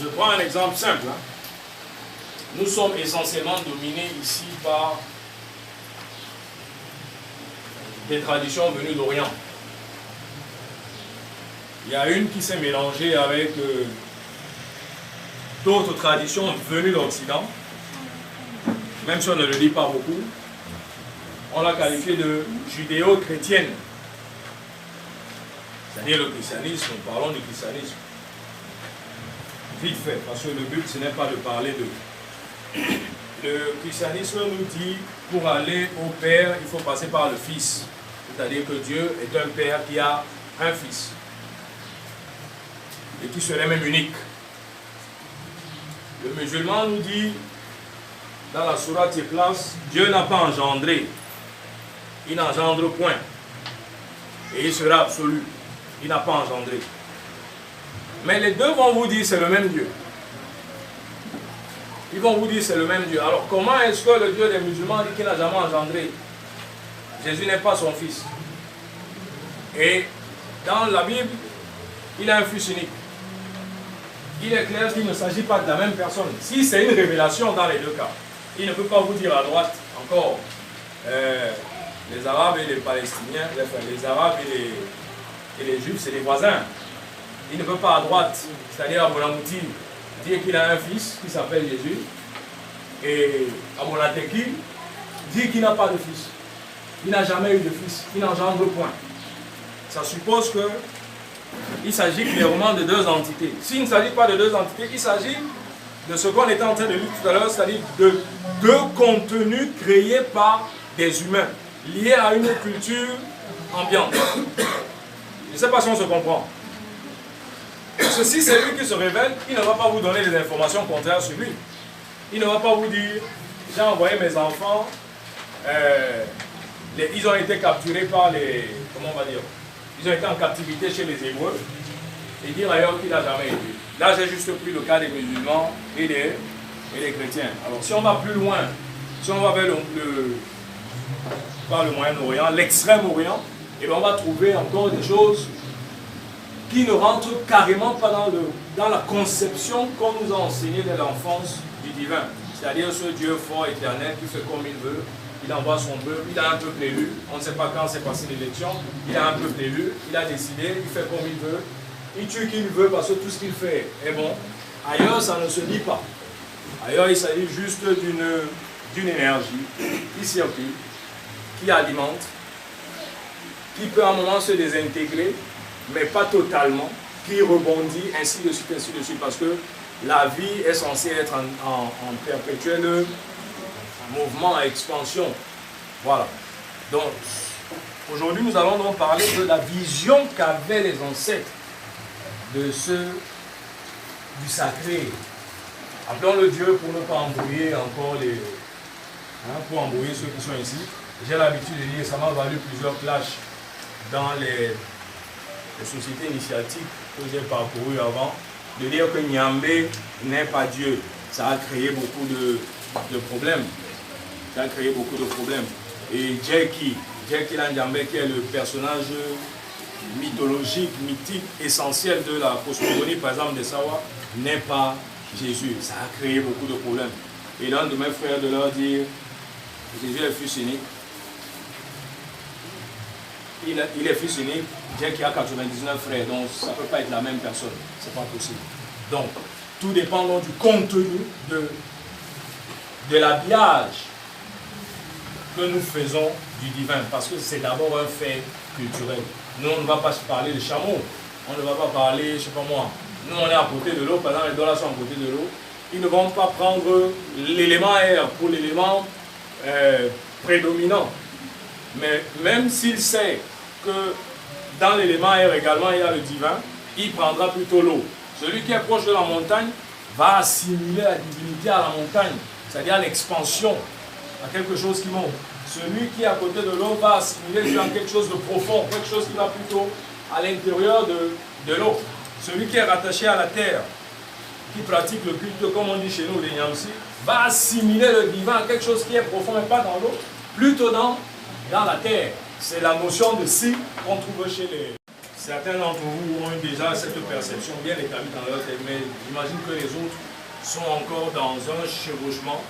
Je prends un exemple simple. Nous sommes essentiellement dominés ici par des traditions venues d'Orient. Il y a une qui s'est mélangée avec d'autres traditions venues d'Occident. Même si on ne le dit pas beaucoup, on l'a qualifiée de judéo-chrétienne. C'est-à-dire le christianisme, parlons du christianisme. Vite fait, parce que le but ce n'est pas de parler de... Le christianisme nous dit, pour aller au Père, il faut passer par le Fils. C'est-à-dire que Dieu est un Père qui a un Fils. Et qui serait même unique. Le musulman nous dit, dans la sourate Ikhlas, Dieu n'a pas engendré. Il n'engendre point. Et il sera absolu. Il n'a pas engendré. Mais les deux vont vous dire c'est le même Dieu. Ils vont vous dire c'est le même Dieu. Alors comment est-ce que le Dieu des musulmans dit qu'il n'a jamais engendré? Jésus n'est pas son fils. Et dans la Bible, il a un fils unique. Il est clair qu'il ne s'agit pas de la même personne. Si c'est une révélation dans les deux cas, il ne peut pas vous dire à droite encore les Arabes et les Palestiniens, les Arabes et les Juifs, c'est les voisins. Il ne peut pas à droite, c'est-à-dire à Monamouti, dire qu'il a un fils qui s'appelle Jésus, et à Monateki, dire qu'il n'a pas de fils. Il n'a jamais eu de fils, il n'engendre point. Ça suppose qu'il s'agit clairement de deux entités. S'il ne s'agit pas de deux entités, il s'agit de ce qu'on était en train de lire tout à l'heure, c'est-à-dire de deux contenus créés par des humains, liés à une culture ambiante. Je ne sais pas si on se comprend. Ceci, c'est lui qui se révèle, il ne va pas vous donner des informations contraires sur lui. Il ne va pas vous dire, j'ai envoyé mes enfants, ils ont été capturés par les, comment on va dire, ils ont été en captivité chez les Hébreux, et dire ailleurs qu'il n'a jamais été. Là, j'ai juste pris le cas des musulmans et des chrétiens. Alors, si on va plus loin, si on va vers le Moyen-Orient, l'extrême-Orient, et bien on va trouver encore des choses qui ne rentrent carrément pas dans la conception qu'on nous a enseignée dès l'enfance du divin. C'est-à-dire ce Dieu fort, éternel, qui fait comme il veut, il envoie son peuple, il a un peuple élu, on ne sait pas quand s'est passée l'élection, il a un peuple élu, il a décidé, il fait comme il veut, il tue qui il veut parce que tout ce qu'il fait est bon. Ailleurs, ça ne se dit pas. Ailleurs, il s'agit juste d'une énergie qui circule, qui alimente, qui peut à un moment se désintégrer, mais pas totalement, qui rebondit, ainsi de suite, parce que la vie est censée être en perpétuel mouvement à expansion. Voilà. Donc, aujourd'hui, nous allons donc parler de la vision qu'avaient les ancêtres du sacré. Appelons-le Dieu pour ne pas embrouiller encore pour embrouiller ceux qui sont ici. J'ai l'habitude de dire, ça m'a valu plusieurs clashs dans les sociétés initiatiques que j'ai parcourues avant, de dire que Nyambé n'est pas Dieu. Ça a créé beaucoup de problèmes. Ça a créé beaucoup de problèmes. Et Djeki Nyambé, qui est le personnage mythologique, mythique, essentiel de la cosmogonie, par exemple, des Sawa, n'est pas Jésus. Ça a créé beaucoup de problèmes. Et l'un de mes frères de leur dire, Jésus est fils unique. Il est fils unique, Djeki a 99 frères, donc ça ne peut pas être la même personne. Ce n'est pas possible. Donc, tout dépend donc du contenu de l'habillage que nous faisons du divin, parce que c'est d'abord un fait culturel. Nous, on ne va pas parler de chameau, on ne va pas parler, je ne sais pas moi, nous on est à côté de l'eau, par exemple les dollars sont à côté de l'eau, ils ne vont pas prendre l'élément air pour l'élément prédominant. Mais même s'il sait que dans l'élément air également il y a le divin, il prendra plutôt l'eau. Celui qui est proche de la montagne va assimiler la divinité à la montagne, c'est-à-dire à l'expansion, à quelque chose qui monte. Celui qui est à côté de l'eau va assimiler dans quelque chose de profond, quelque chose qui va plutôt à l'intérieur de l'eau. Celui qui est rattaché à la terre, qui pratique le culte, comme on dit chez nous, les Nyamsi, va assimiler le divin à quelque chose qui est profond, mais pas dans l'eau, plutôt dans la terre. C'est la notion de si qu'on trouve chez les certains d'entre vous ont déjà cette perception bien établie dans leur tête, mais j'imagine que les autres sont encore dans un chevauchement,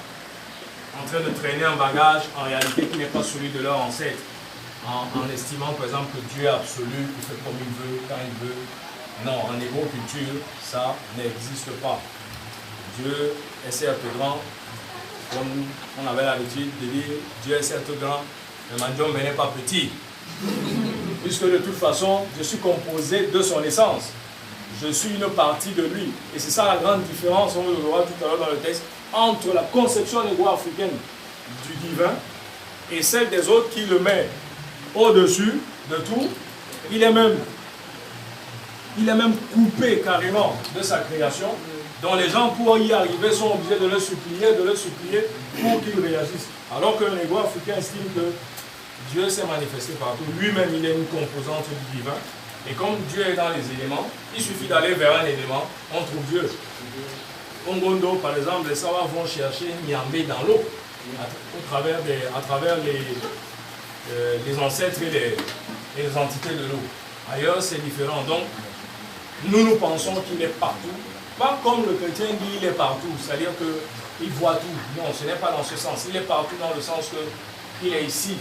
en train de traîner un bagage en réalité qui n'est pas celui de leur ancêtre, en estimant par exemple que Dieu est absolu, il fait comme il veut, quand il veut. Non, en négro-culture, ça n'existe pas. Dieu est certes grand, comme on avait l'habitude de dire, Dieu est certes grand, mais Mandion n'est pas petit. Puisque de toute façon, je suis composé de son essence. Je suis une partie de lui. Et c'est ça la grande différence, on le verra tout à l'heure dans le texte, entre la conception négro-africaine du divin et celle des autres qui le met au-dessus de tout. Il est même coupé carrément de sa création, dont les gens pour y arriver sont obligés de le supplier pour qu'il réagisse. Alors qu'un négro-africain estime que Dieu s'est manifesté partout. Lui-même, il est une composante du divin. Et comme Dieu est dans les éléments, il suffit d'aller vers un élément, on trouve Dieu. Au Ngondo, par exemple, les Sawa vont chercher Niambé dans l'eau, à travers les ancêtres et les entités de l'eau. Ailleurs, c'est différent. Donc, nous pensons qu'il est partout. Pas comme le chrétien dit il est partout, c'est-à-dire qu'il voit tout. Non, ce n'est pas dans ce sens. Il est partout dans le sens qu'il est ici.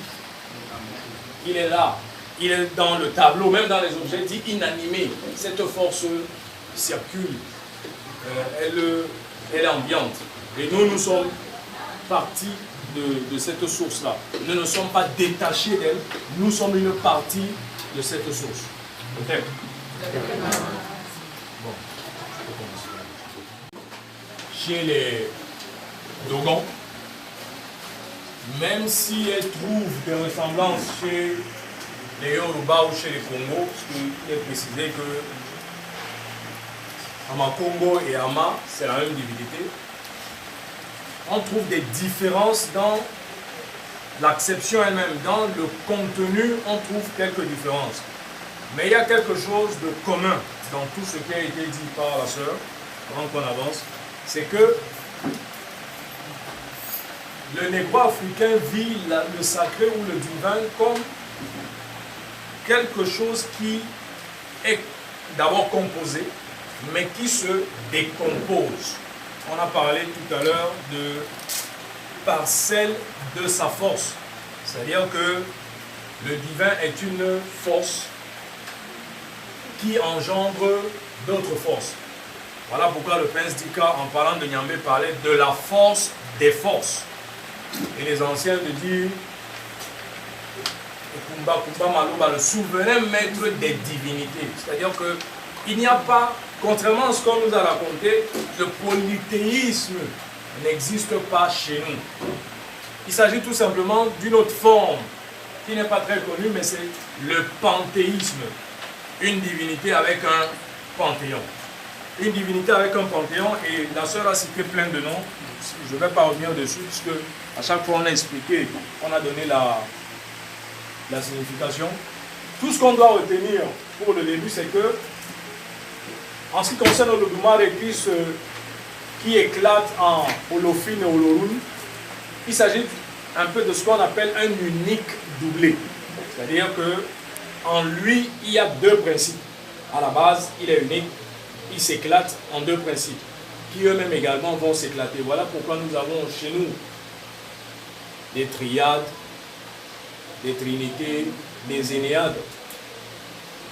Il est là. Il est dans le tableau, même dans les objets dits inanimés. Cette force circule. Elle est ambiante. Et nous sommes partis de cette source-là. Nous ne sommes pas détachés d'elle. Nous sommes une partie de cette source. Ok? Bon. Chez les Dogons, même si elles trouvent des ressemblances chez les Yoruba ou chez les Congo, parce qu'il est précisé que Ama-Congo et Ama, c'est la même divinité, on trouve des différences dans l'acception elle-même, dans le contenu, on trouve quelques différences. Mais il y a quelque chose de commun dans tout ce qui a été dit par la sœur, avant qu'on avance, c'est que le négro-africain vit le sacré ou le divin comme quelque chose qui est d'abord composé, mais qui se décompose. On a parlé tout à l'heure de parcelle de sa force. C'est-à-dire que le divin est une force qui engendre d'autres forces. Voilà pourquoi le prince Dika, en parlant de Niambé, parlait de la force des forces. Et les anciens de dire Kumba Maloba, le souverain maître des divinités. C'est-à-dire qu'il n'y a pas, contrairement à ce qu'on nous a raconté, le polythéisme n'existe pas chez nous. Il s'agit tout simplement d'une autre forme qui n'est pas très connue, mais c'est le panthéisme. Une divinité avec un panthéon. Une divinité avec un panthéon, et la sœur a cité plein de noms. Je ne vais pas revenir dessus, puisque à chaque fois on a expliqué, on a donné la signification. Tout ce qu'on doit retenir pour le début, c'est que, en ce qui concerne le Doumare qui éclate en Olofine et Olorun, il s'agit un peu de ce qu'on appelle un unique doublé. C'est-à-dire qu'en lui, il y a deux principes. À la base, il est unique, il s'éclate en deux principes, qui eux-mêmes également vont s'éclater. Voilà pourquoi nous avons chez nous des triades, des trinités, des énéades.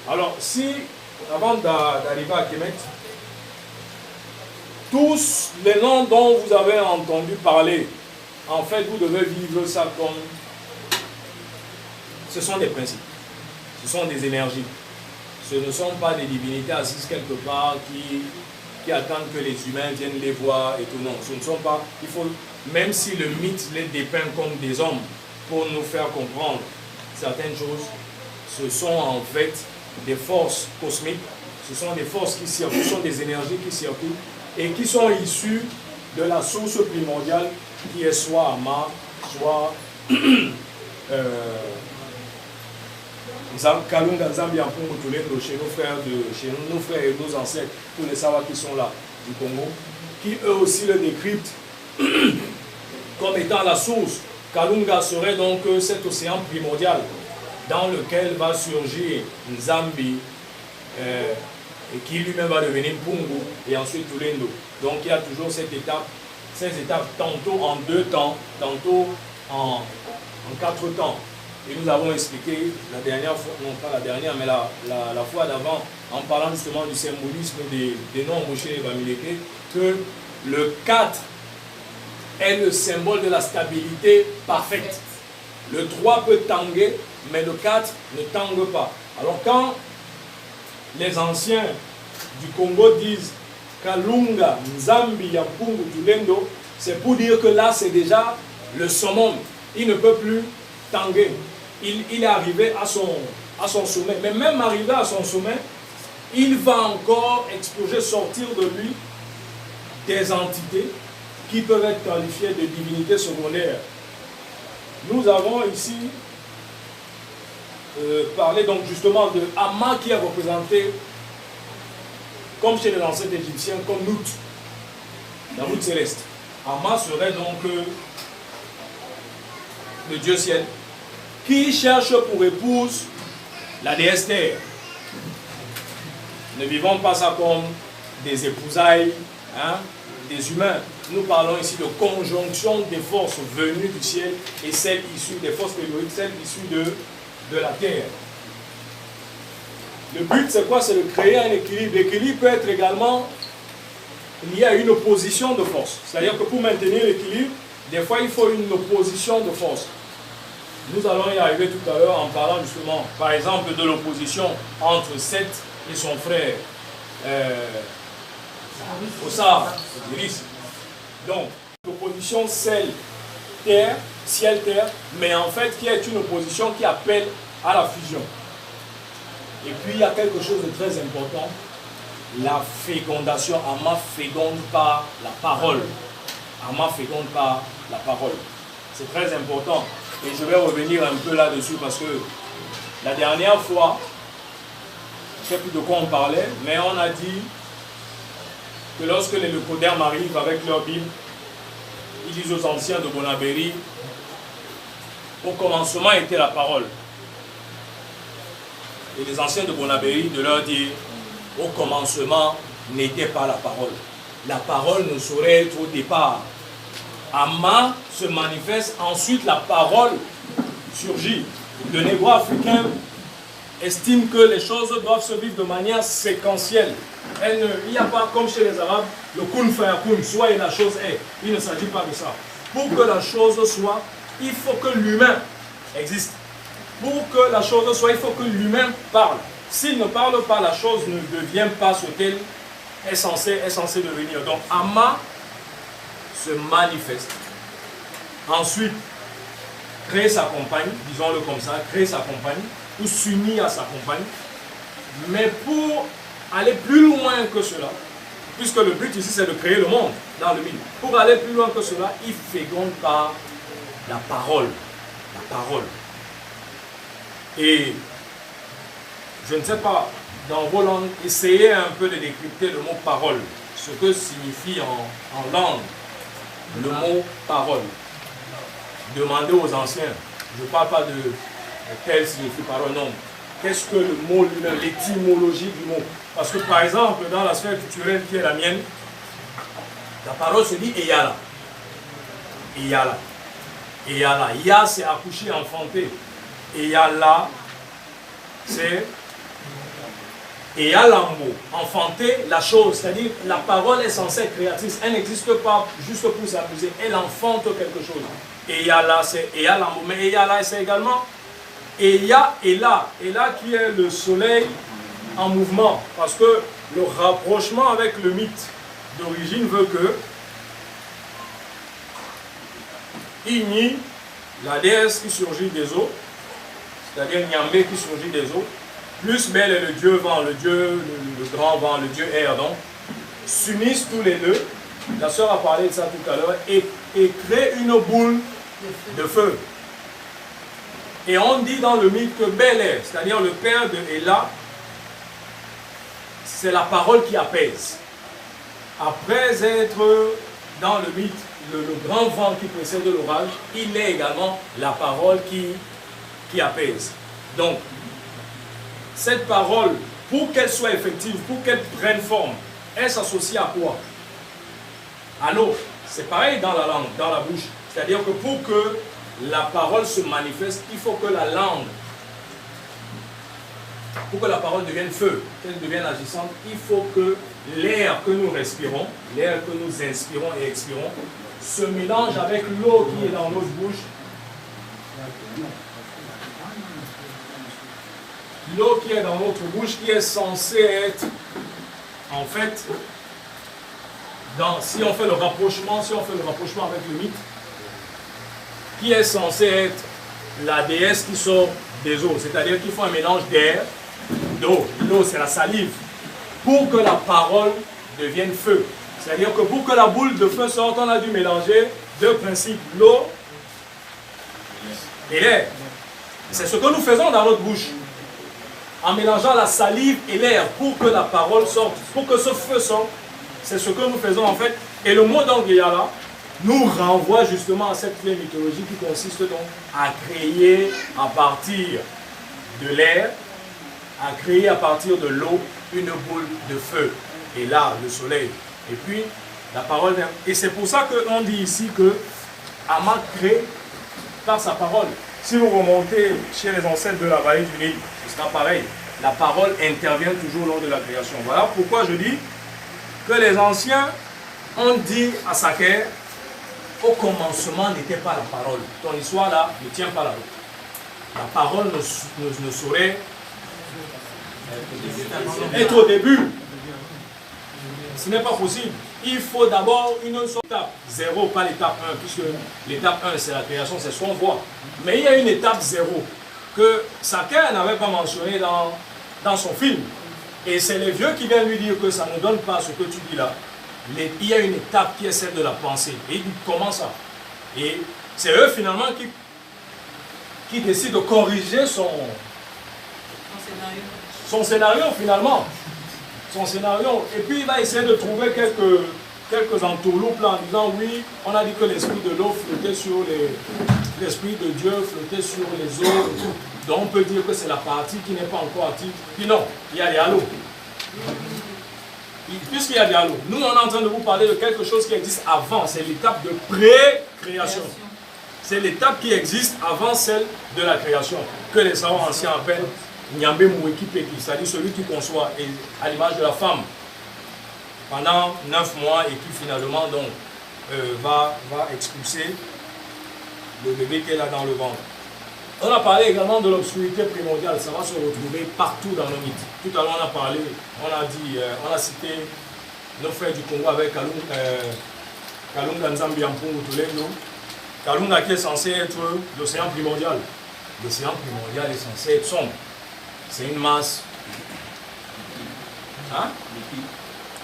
Alors, si, avant d'arriver à Kemet, tous les noms dont vous avez entendu parler, en fait, vous devez vivre ça comme... Ce sont des principes, ce sont des énergies. Ce ne sont pas des divinités assises quelque part qui attendent que les humains viennent les voir et tout. Non, ce ne sont pas... Il faut, même si le mythe les dépeint comme des hommes pour nous faire comprendre certaines choses, ce sont en fait des forces cosmiques, ce sont des forces qui circulent, ce sont des énergies qui circulent et qui sont issues de la source primordiale qui est soit Ama, soit Kalunga Nzambi Ampungu Tulendo, chez nos frères et nos ancêtres, tous les Sawa qui sont là du Congo, qui eux aussi le décryptent comme étant la source. Kalunga serait donc cet océan primordial dans lequel va surgir Nzambi et qui lui-même va devenir Pungu et ensuite Tulendo. Donc il y a toujours cette étape, ces étapes tantôt en 2 temps, tantôt en 4 temps. Et nous avons expliqué la dernière fois, non pas la dernière, mais la fois d'avant, en parlant justement du symbolisme des noms Moshe et Bamileke, que le 4 est le symbole de la stabilité parfaite. Le 3 peut tanguer, mais le 4 ne tangue pas. Alors quand les anciens du Congo disent Kalunga, Nzambi, Yampungu, Tulendo, c'est pour dire que là c'est déjà le summum. Il ne peut plus tanguer. Il est arrivé à son sommet. Mais même arrivé à son sommet, il va encore exploser, sortir de lui des entités qui peuvent être qualifiées de divinités secondaires. Nous avons ici parlé donc justement de Amma qui est représenté comme chez les ancêtres égyptiens, comme Nout, la route céleste. Amma serait donc le dieu ciel qui cherche pour épouse la déesse terre. Ne vivons pas ça comme des épousailles, hein, des humains. Nous parlons ici de conjonction des forces venues du ciel et celles issues des forces telluriques, celles issues de la terre. Le but, c'est quoi? C'est de créer un équilibre. L'équilibre peut être également lié à une opposition de force. C'est-à-dire que pour maintenir l'équilibre, des fois, il faut une opposition de force. Nous allons y arriver tout à l'heure en parlant justement, par exemple, de l'opposition entre Seth et son frère Ossar, donc, l'opposition ciel-terre, mais en fait qui est une opposition qui appelle à la fusion. Et puis il y a quelque chose de très important, la fécondation. Amma féconde par la parole. Amma féconde par la parole. C'est très important. Et je vais revenir un peu là-dessus parce que la dernière fois, je ne sais plus de quoi on parlait, mais on a dit que lorsque les leucodermes arrivent avec leur Bible, ils disent aux anciens de Bonabéry, au commencement était la parole. Et les anciens de Bonabéry de leur dire, au commencement n'était pas la parole. La parole ne saurait être au départ. Amma se manifeste, ensuite la parole surgit. Le négro-africain estime que les choses doivent se vivre de manière séquentielle. Il n'y a pas, comme chez les Arabes, le kun fayakun, soit et la chose est. Il ne s'agit pas de ça. Pour que la chose soit, il faut que l'humain existe. Pour que la chose soit, il faut que l'humain parle. S'il ne parle pas, la chose ne devient pas ce qu'elle est censée devenir. Donc, Amma se manifeste. Ensuite, crée sa compagne, disons-le comme ça, crée sa compagne, ou s'unir à sa compagne. Mais pour aller plus loin que cela, puisque le but ici c'est de créer le monde dans le mythe, pour aller plus loin que cela, il féconde par la parole. La parole. Et je ne sais pas, dans vos langues, essayez un peu de décrypter le mot parole, ce que signifie en langue le mot parole. Demandez aux anciens, je ne parle pas de quel signifie parole, non. Qu'est-ce que le mot lui-même, l'étymologie du mot? Parce que par exemple, dans la sphère culturelle qui est la mienne, la parole se dit Eyala. Eyala. Eyala. Ya, c'est accoucher, enfanter. Eyala, c'est Eyalambo, enfanter la chose. C'est-à-dire, la parole est censée être créatrice. Elle n'existe pas juste pour s'amuser. Elle enfante quelque chose. Eyala, c'est Eyalambo. Mais Eyala, c'est également Eya, Ela. Ela qui est le soleil en mouvement. Parce que le rapprochement avec le mythe d'origine veut que Igni, la déesse qui surgit des eaux, c'est-à-dire Nyambé qui surgit des eaux, plus Bel est le dieu vent, le grand vent, le dieu air, donc, s'unissent tous les deux, la sœur a parlé de ça tout à l'heure, et créent une boule de feu. Et on dit dans le mythe que Bel est, c'est-à-dire le père de Ela, c'est la parole qui apaise. Après être dans le mythe, le grand vent qui précède l'orage, il est également la parole qui apaise. Donc, cette parole pour qu'elle soit effective, pour qu'elle prenne forme, elle s'associe à quoi? À l'eau. C'est pareil dans la langue, dans la bouche. C'est-à-dire que pour que la parole se manifeste, il faut que la langue, pour que la parole devienne feu, qu'elle devienne agissante, il faut que l'air que nous respirons, l'air que nous inspirons et expirons, se mélange avec l'eau qui est dans notre bouche. L'eau qui est dans notre bouche, qui est censée être, en fait, si on fait le rapprochement avec le mythe, qui est censé être la déesse qui sort des eaux. C'est-à-dire qu'il faut un mélange d'air, d'eau. L'eau, c'est la salive. Pour que la parole devienne feu. C'est-à-dire que pour que la boule de feu sorte, on a dû mélanger deux principes, l'eau et l'air. C'est ce que nous faisons dans notre bouche. En mélangeant la salive et l'air pour que la parole sorte, pour que ce feu sorte. C'est ce que nous faisons en fait. Et le mot d'Angeyala nous renvoie justement à cette vieille mythologie qui consiste donc à créer à partir de l'air, à créer à partir de l'eau une boule de feu. Et là, le soleil. Et puis, la parole vient. Et c'est pour ça qu'on dit ici que Ama crée par sa parole. Si vous remontez chez les ancêtres de la vallée du Nil, ce sera pareil. La parole intervient toujours lors de la création. Voilà pourquoi je dis que les anciens ont dit à Saker, au commencement n'était pas la parole. Ton histoire là ne tient pas la route. La parole ne saurait être au début. Ce n'est pas possible. Il faut d'abord une seule étape. 0, pas l'étape 1, puisque l'étape 1 c'est la création, c'est ce qu'on voit. Mais il y a une étape 0 que Saker n'avait pas mentionné dans son film. Et c'est les vieux qui viennent lui dire que ça ne donne pas ce que tu dis là. Il y a une étape qui est celle de la pensée. Et il dit comment ça? Et c'est eux finalement qui décident de corriger son scénario finalement. Son scénario. Et puis il va essayer de trouver quelques entourloupes là en disant oui, on a dit que l'esprit de l'eau flottait sur l'esprit de Dieu flottait sur les eaux et tout. Donc on peut dire que c'est la partie qui n'est pas encore active. Puis non, il y a des halos. Puisqu'il y a des halos, nous on est en train de vous parler de quelque chose qui existe avant. C'est l'étape de pré-création. C'est l'étape qui existe avant celle de la création. Que les savants anciens appellent Nyambe Mouekipeki, c'est-à-dire celui qui conçoit à l'image de la femme pendant 9 mois et qui finalement donc va expulser le bébé qu'elle a dans le ventre. On a parlé également de l'obscurité primordiale, ça va se retrouver partout dans nos mythes. Tout à l'heure on a parlé, on a cité nos frères du Congo avec Kalunga Nzambi Ampungu Tulendo. Kalunga qui est censé être l'océan primordial. L'océan primordial est censé être sombre. C'est une masse. Hein?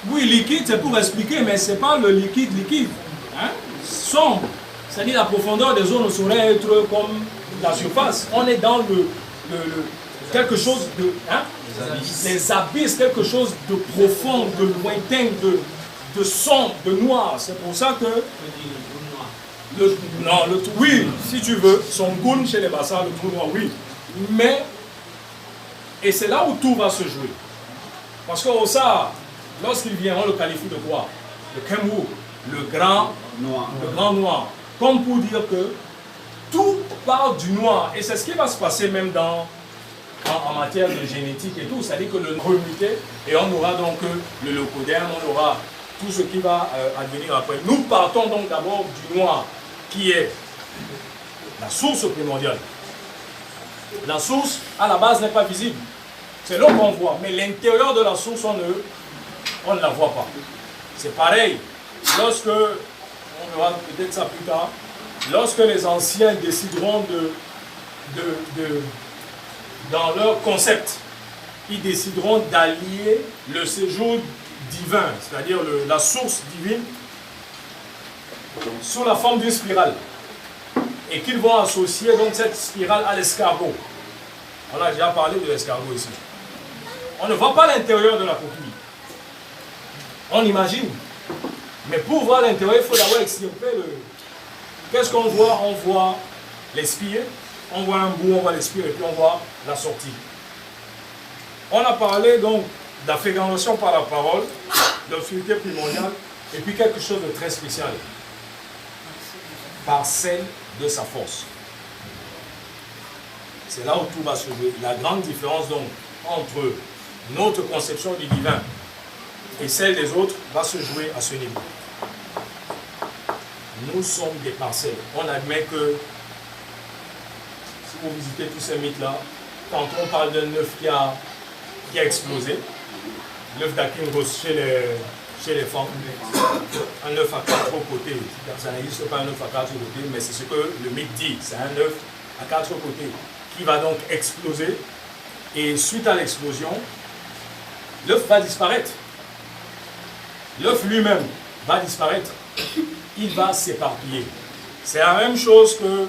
Oui, liquide, c'est pour expliquer, mais ce n'est pas le liquide. Hein? Sombre. C'est-à-dire la profondeur des eaux ne saurait être comme la surface. On est dans quelque chose de... Hein? Les abysses, quelque chose de profond, de lointain, de sombre, de noir. C'est pour ça que... oui, si tu veux, son goun chez les bassins, le trou noir, oui. Mais... Et c'est là où tout va se jouer. Parce qu'au Sahara, lorsqu'il vient, on le qualifie de quoi? Le Kemou, le grand noir. Comme pour dire que tout part du noir. Et c'est ce qui va se passer même en matière de génétique et tout. C'est-à-dire que le remuté, et on aura donc le leucoderme, on aura tout ce qui va advenir après. Nous partons donc d'abord du noir, qui est la source primordiale. La source, à la base, n'est pas visible. C'est l'eau qu'on voit. Mais l'intérieur de la source, on ne la voit pas. C'est pareil. Lorsque, on verra peut-être ça plus tard, lorsque les anciens décideront dans leur concept, ils décideront d'allier le séjour divin, c'est-à-dire la source divine, sous la forme d'une spirale. Et qu'ils vont associer donc cette spirale à l'escargot. On a déjà parlé de l'escargot ici. On ne voit pas l'intérieur de la coquille. On imagine. Mais pour voir l'intérieur, il faut d'abord extirper Qu'est-ce qu'on voit? On voit les spires, on voit un bout, on voit les spires, et puis on voit la sortie. On a parlé donc de la fécondation par la parole, l'obscurité primordiale, et puis quelque chose de très spécial. Par celle de sa force. C'est là où tout va se jouer. La grande différence donc entre notre conception du divin et celle des autres va se jouer à ce niveau. Nous sommes des parcelles. On admet que, si vous visitez tous ces mythes-là, quand on parle d'un œuf qui a explosé, l'œuf d'Akinros chez les femmes, un œuf à 4 côtés. Ça n'existe pas un œuf à 4 côtés, mais c'est ce que le mythe dit. C'est un œuf à 4 côtés qui va donc exploser. Et suite à l'explosion, l'œuf va disparaître. L'œuf lui-même va disparaître. Il va s'éparpiller. C'est la même chose que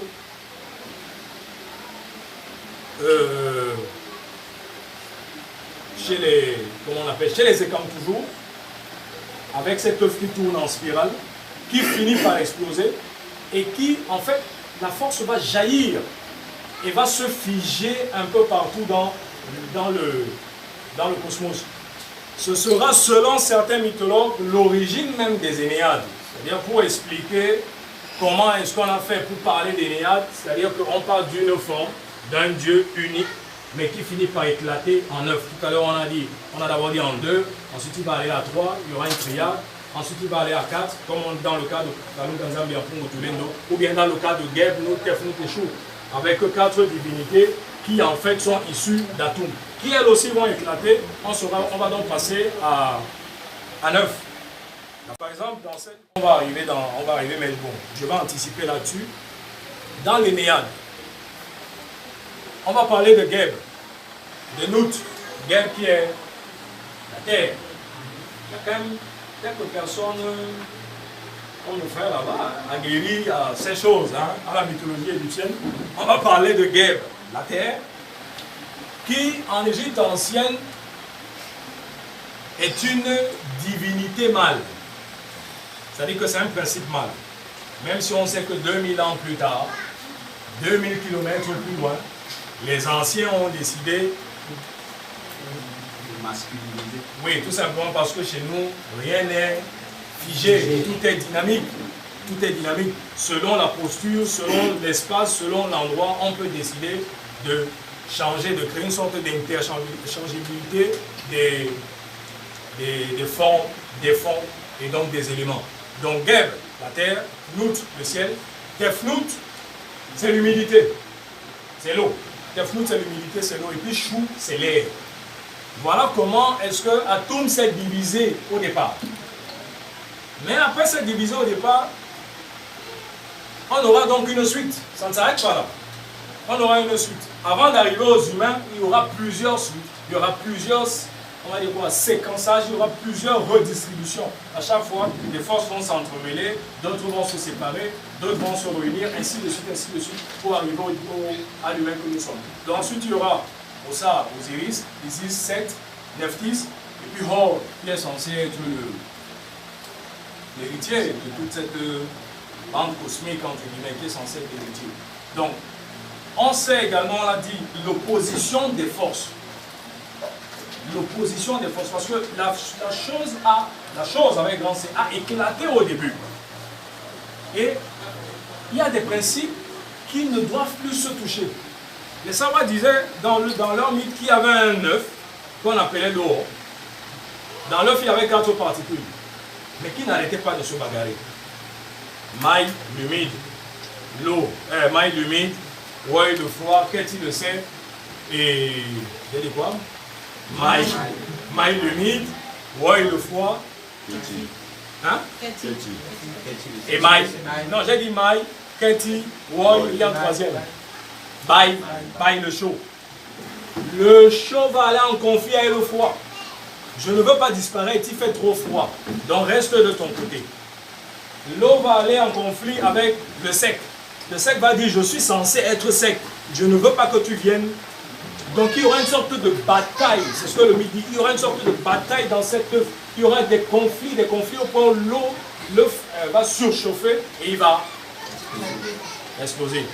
chez les écames toujours, avec cet œuf qui tourne en spirale, qui finit par exploser, et qui, en fait, la force va jaillir et va se figer un peu partout dans le cosmos. Ce sera, selon certains mythologues, l'origine même des Énéades. C'est-à-dire pour expliquer comment est-ce qu'on a fait pour parler d'Énéades, c'est-à-dire qu'on parle d'une forme, d'un Dieu unique, mais qui finit par éclater en 9. Tout à l'heure, on a d'abord dit en 2, ensuite il va aller à 3, il y aura une triade, ensuite il va aller à 4, comme dans le cas de Kalou Ganzambi ou bien dans le cas de Geb, nous, Tefnut et Chou, avec 4 divinités qui en fait sont issues d'atomes, qui elles aussi vont éclater. On va donc passer à 9. Par exemple, dans cette, on va arriver, mais bon, je vais anticiper là-dessus. Dans l'Énéade, on va parler de Geb, de Nout. Geb qui est la terre. Il y a quand même quelques personnes, comme nos frères là-bas, aguerris à ces choses, à la mythologie égyptienne. On va parler de Geb, la terre, qui en Égypte ancienne est une divinité mâle. C'est-à-dire que c'est un principe mâle. Même si on sait que 2000 ans plus tard, 2000 km plus loin, les anciens ont décidé de masculiniser. Oui, tout simplement parce que chez nous, rien n'est figé, tout est dynamique. Tout est dynamique. Selon la posture, selon l'espace, selon l'endroit, on peut décider de changer, de créer une sorte d'interchangeabilité des formes, des fonds et donc des éléments. Donc Geb, la terre, Nout, le ciel, Tefnut, c'est l'humidité, c'est l'eau. Tefnut, c'est l'humidité, c'est l'eau. Et puis Chou, c'est l'air. Voilà comment est-ce que Atum s'est divisé au départ. Mais après s'être divisé au départ, on aura donc une suite. Ça ne s'arrête pas là. On aura une suite. Avant d'arriver aux humains, il y aura plusieurs suites. Il y aura plusieurs, on va dire quoi, séquençages, il y aura plusieurs redistributions. À chaque fois, les forces vont s'entremêler, d'autres vont se séparer, d'autres vont se réunir, ainsi de suite, pour arriver à l'humain que nous sommes. Donc ensuite, il y aura Ossa, Osiris, Isis, Seth, Nephthys, et puis Hor, qui est censé être l'héritier de toute cette bande cosmique, entre guillemets, qui est censé être l'héritier. Donc, on sait également, on l'a dit, l'opposition des forces. L'opposition des forces, parce que la chose avec grand C a éclaté au début. Et il y a des principes qui ne doivent plus se toucher. Les Savoies disaient dans leur mythe qu'il y avait un œuf qu'on appelait l'eau. Dans l'œuf, il y avait 4 particules, mais qui n'arrêtaient pas de se bagarrer. Maille, l'humide, l'eau, maille, l'humide, ouais, le froid, qu'est-il le sait, et j'ai dit quoi? Maille, l'humide, ouais, le froid, hein? Et maille. Non, j'ai dit maille, Keti, ouais, il y a un troisième. Baille, le chaud. Le chaud va aller en conflit avec le froid. Je ne veux pas disparaître, il fait trop froid. Donc reste de ton côté. L'eau va aller en conflit avec le sec. Le sec va dire, je suis censé être sec. Je ne veux pas que tu viennes. Donc il y aura une sorte de bataille. C'est ce que le mythe dit. Il y aura une sorte de bataille dans cette œuf. Il y aura des conflits au point où l'œuf va surchauffer et il va exploser.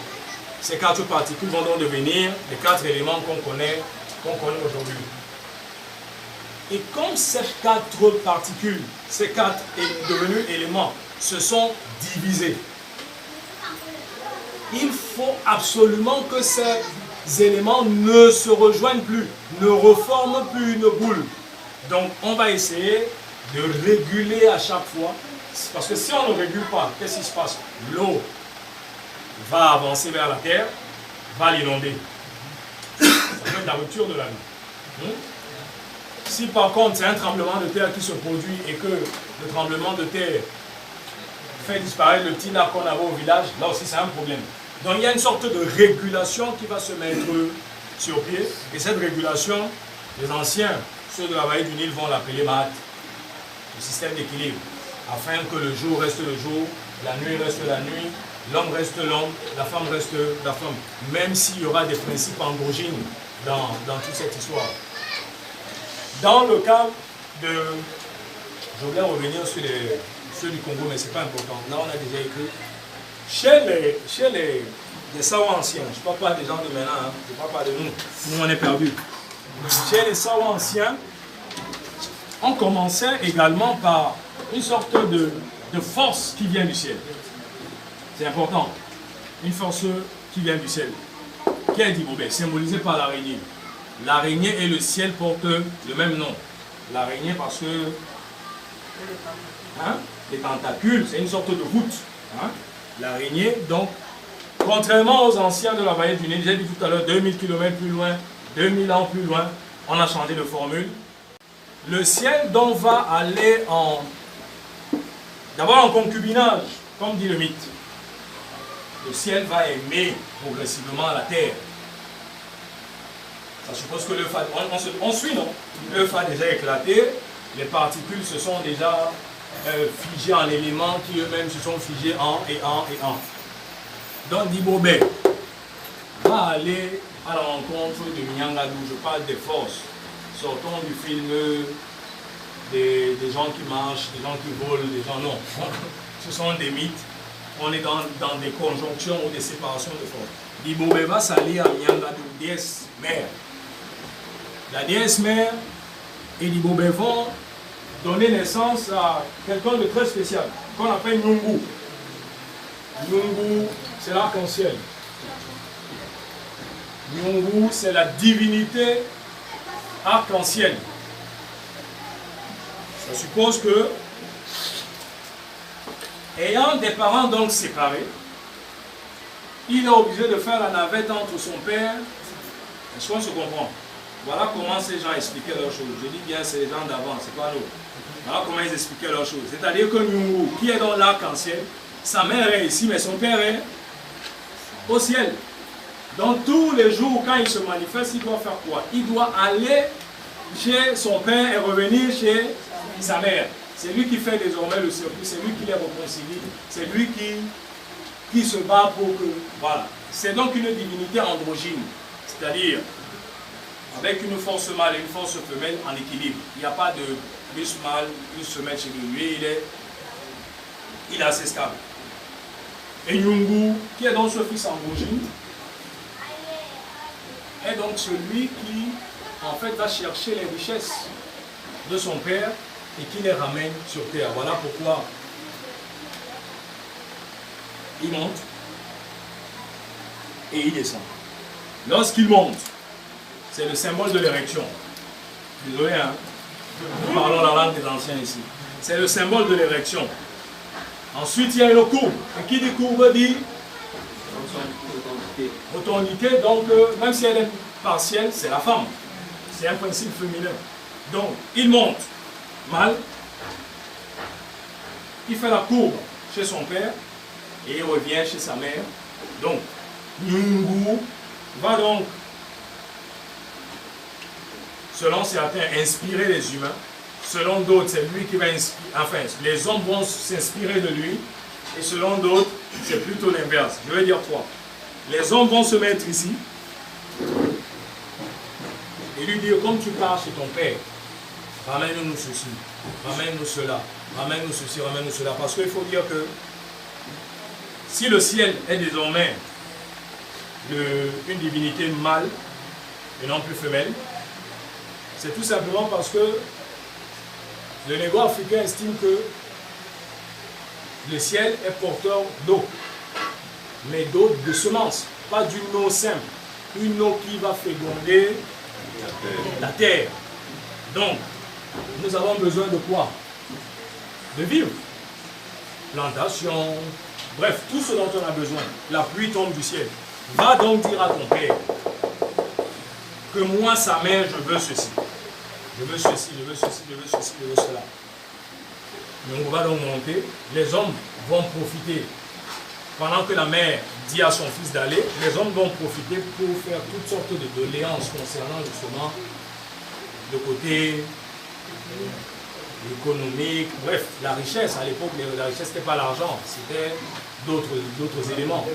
Ces 4 particules vont donc devenir les 4 éléments qu'on connaît aujourd'hui. Et comme ces 4 particules, ces 4 devenus éléments, se sont divisés, il faut absolument que ces éléments ne se rejoignent plus, ne reforment plus une boule. Donc on va essayer de réguler à chaque fois, parce que si on ne régule pas, qu'est-ce qui se passe? L'eau va avancer vers la terre, va l'inonder. Ça peut être la rupture de la vie. Si par contre c'est un tremblement de terre qui se produit et que le tremblement de terre fait disparaître le petit lac qu'on avait au village, là aussi c'est un problème. Donc il y a une sorte de régulation qui va se mettre sur pied. Et cette régulation, les anciens, ceux de la vallée du Nil, vont l'appeler Mahat, le système d'équilibre, afin que le jour reste le jour, la nuit reste la nuit, l'homme reste l'homme, la femme reste la femme. Même s'il y aura des principes androgynes dans toute cette histoire. Dans le cas de... Je voulais revenir sur ceux du Congo, mais ce n'est pas important. Là, on a déjà écrit. Chez les savants anciens, je ne parle pas des gens de maintenant, hein, je ne parle pas de nous. Nous, on est perdus. Chez les savants anciens, on commençait également par une sorte de force qui vient du ciel. C'est important. Une force qui vient du ciel. Qui est d'Ibobé, symbolisée par l'araignée. L'araignée et le ciel portent le même nom. L'araignée parce que les tentacules, c'est une sorte de voûte. L'araignée, donc, contrairement aux anciens de la vallée du Nil, j'ai dit tout à l'heure, 2000 km plus loin, 2000 ans plus loin, on a changé de formule. Le ciel, donc, va aller d'abord en concubinage, comme dit le mythe. Le ciel va aimer progressivement la terre. Ça suppose que l'œuf a... On suit, non? L'œuf a déjà éclaté, les particules se sont déjà figées en éléments qui eux-mêmes se sont figés en et en et en. Donc Dibobé va aller à la rencontre de Nyangadou. Je parle des forces. Sortons du film des gens qui marchent, des gens qui volent, des gens non. Ce sont des mythes. On est dans des conjonctions ou des séparations de forces. Dibobé va s'allier à Nyangadou, déesse mère. La déesse mère et Dibobé vont donner naissance à quelqu'un de très spécial, qu'on appelle Nyungu. Nyungu, c'est l'arc-en-ciel. Nyungu, c'est la divinité arc-en-ciel. Ça suppose que, ayant des parents donc séparés, il est obligé de faire la navette entre son père. Est-ce qu'on se comprend? Voilà comment ces gens expliquaient leurs choses. Je dis bien, c'est les gens d'avant, c'est pas nous. Voilà comment ils expliquaient leurs choses. C'est-à-dire que Nyungu, qui est dans l'arc-en-ciel, sa mère est ici, mais son père est au ciel. Donc tous les jours, quand il se manifeste, il doit faire quoi? Il doit aller chez son père et revenir chez sa mère. C'est lui qui fait désormais le circuit, c'est lui qui les réconcilie, c'est lui qui se bat pour que... Voilà. C'est donc une divinité androgyne, c'est-à-dire avec une force mâle et une force femelle en équilibre. Il n'y a pas de plus mâle, plus femelle chez lui. Il est assez stable. Et Nyungu, qui est donc ce fils androgyne, est donc celui qui, en fait, va chercher les richesses de son père et qui les ramène sur terre. Voilà pourquoi il monte et il descend. Lorsqu'il monte, c'est le symbole de l'érection. Désolé, hein? Nous parlons la langue des anciens ici. C'est le symbole de l'érection. Ensuite, il y a une courbe. Et qui dit courbe dit rotondité. Donc, même si elle est partielle, c'est la femme. C'est un principe féminin. Donc, il monte mal. Il fait la courbe chez son père. Et il revient chez sa mère. Donc, Nyungu va donc, selon certains, inspirer les humains. Selon d'autres, c'est lui qui va inspirer. Enfin, les hommes vont s'inspirer de lui. Et selon d'autres, c'est plutôt l'inverse. Je vais dire quoi? Les hommes vont se mettre ici. Et lui dire, comme tu pars chez ton père, ramène-nous ceci, ramène-nous cela, ramène-nous ceci, ramène-nous cela. Parce qu'il faut dire que si le ciel est désormais une divinité mâle et non plus femelle, c'est tout simplement parce que Le négo africain estime que le ciel est porteur d'eau, mais d'eau de semences, pas d'une eau simple, une eau qui va féconder la terre. Donc, nous avons besoin de quoi? De vivre. Plantation, bref, tout ce dont on a besoin. La pluie tombe du ciel. Va donc dire à ton père que moi, sa mère, je veux ceci. Je veux ceci, je veux ceci, je veux ceci, je veux cela. Mais on va donc monter. Les hommes vont profiter. Pendant que la mère dit à son fils d'aller, les hommes vont profiter pour faire toutes sortes de doléances concernant justement le côté économique, bref, la richesse. À l'époque, la richesse n'était pas l'argent, c'était d'autres éléments.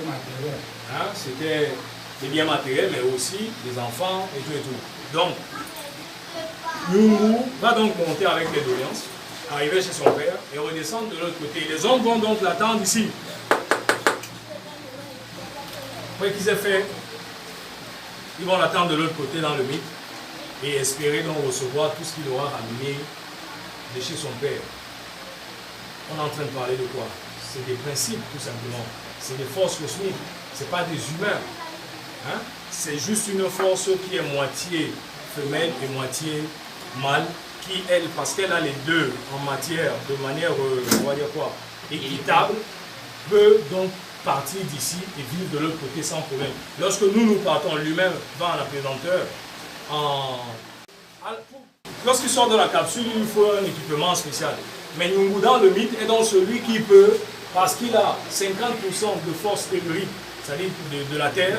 Hein? C'était des biens matériels, mais aussi des enfants et tout et tout. Donc, Nyungu va donc monter avec les doléances, arriver chez son père et redescendre de l'autre côté. Les hommes vont donc l'attendre ici. Après qu'ils aient fait, ils vont l'attendre de l'autre côté dans le mythe et espérer donc recevoir tout ce qu'il aura ramené de chez son père. On est en train de parler de quoi? C'est des principes tout simplement. C'est des forces cosmiques. Ce n'est pas des humains. Hein? C'est juste une force qui est moitié femelle et moitié mâle, qui elle, parce qu'elle a les deux en matière, de manière, on va dire quoi, équitable, peut donc partir d'ici et vivre de l'autre côté sans problème. Lorsque nous partons, lui-même va en apesanteur. Lorsqu'il sort de la capsule, il faut un équipement spécial. Mais Nyungu dans le mythe est donc celui qui peut, parce qu'il a 50% de force tellurique, c'est-à-dire de la terre,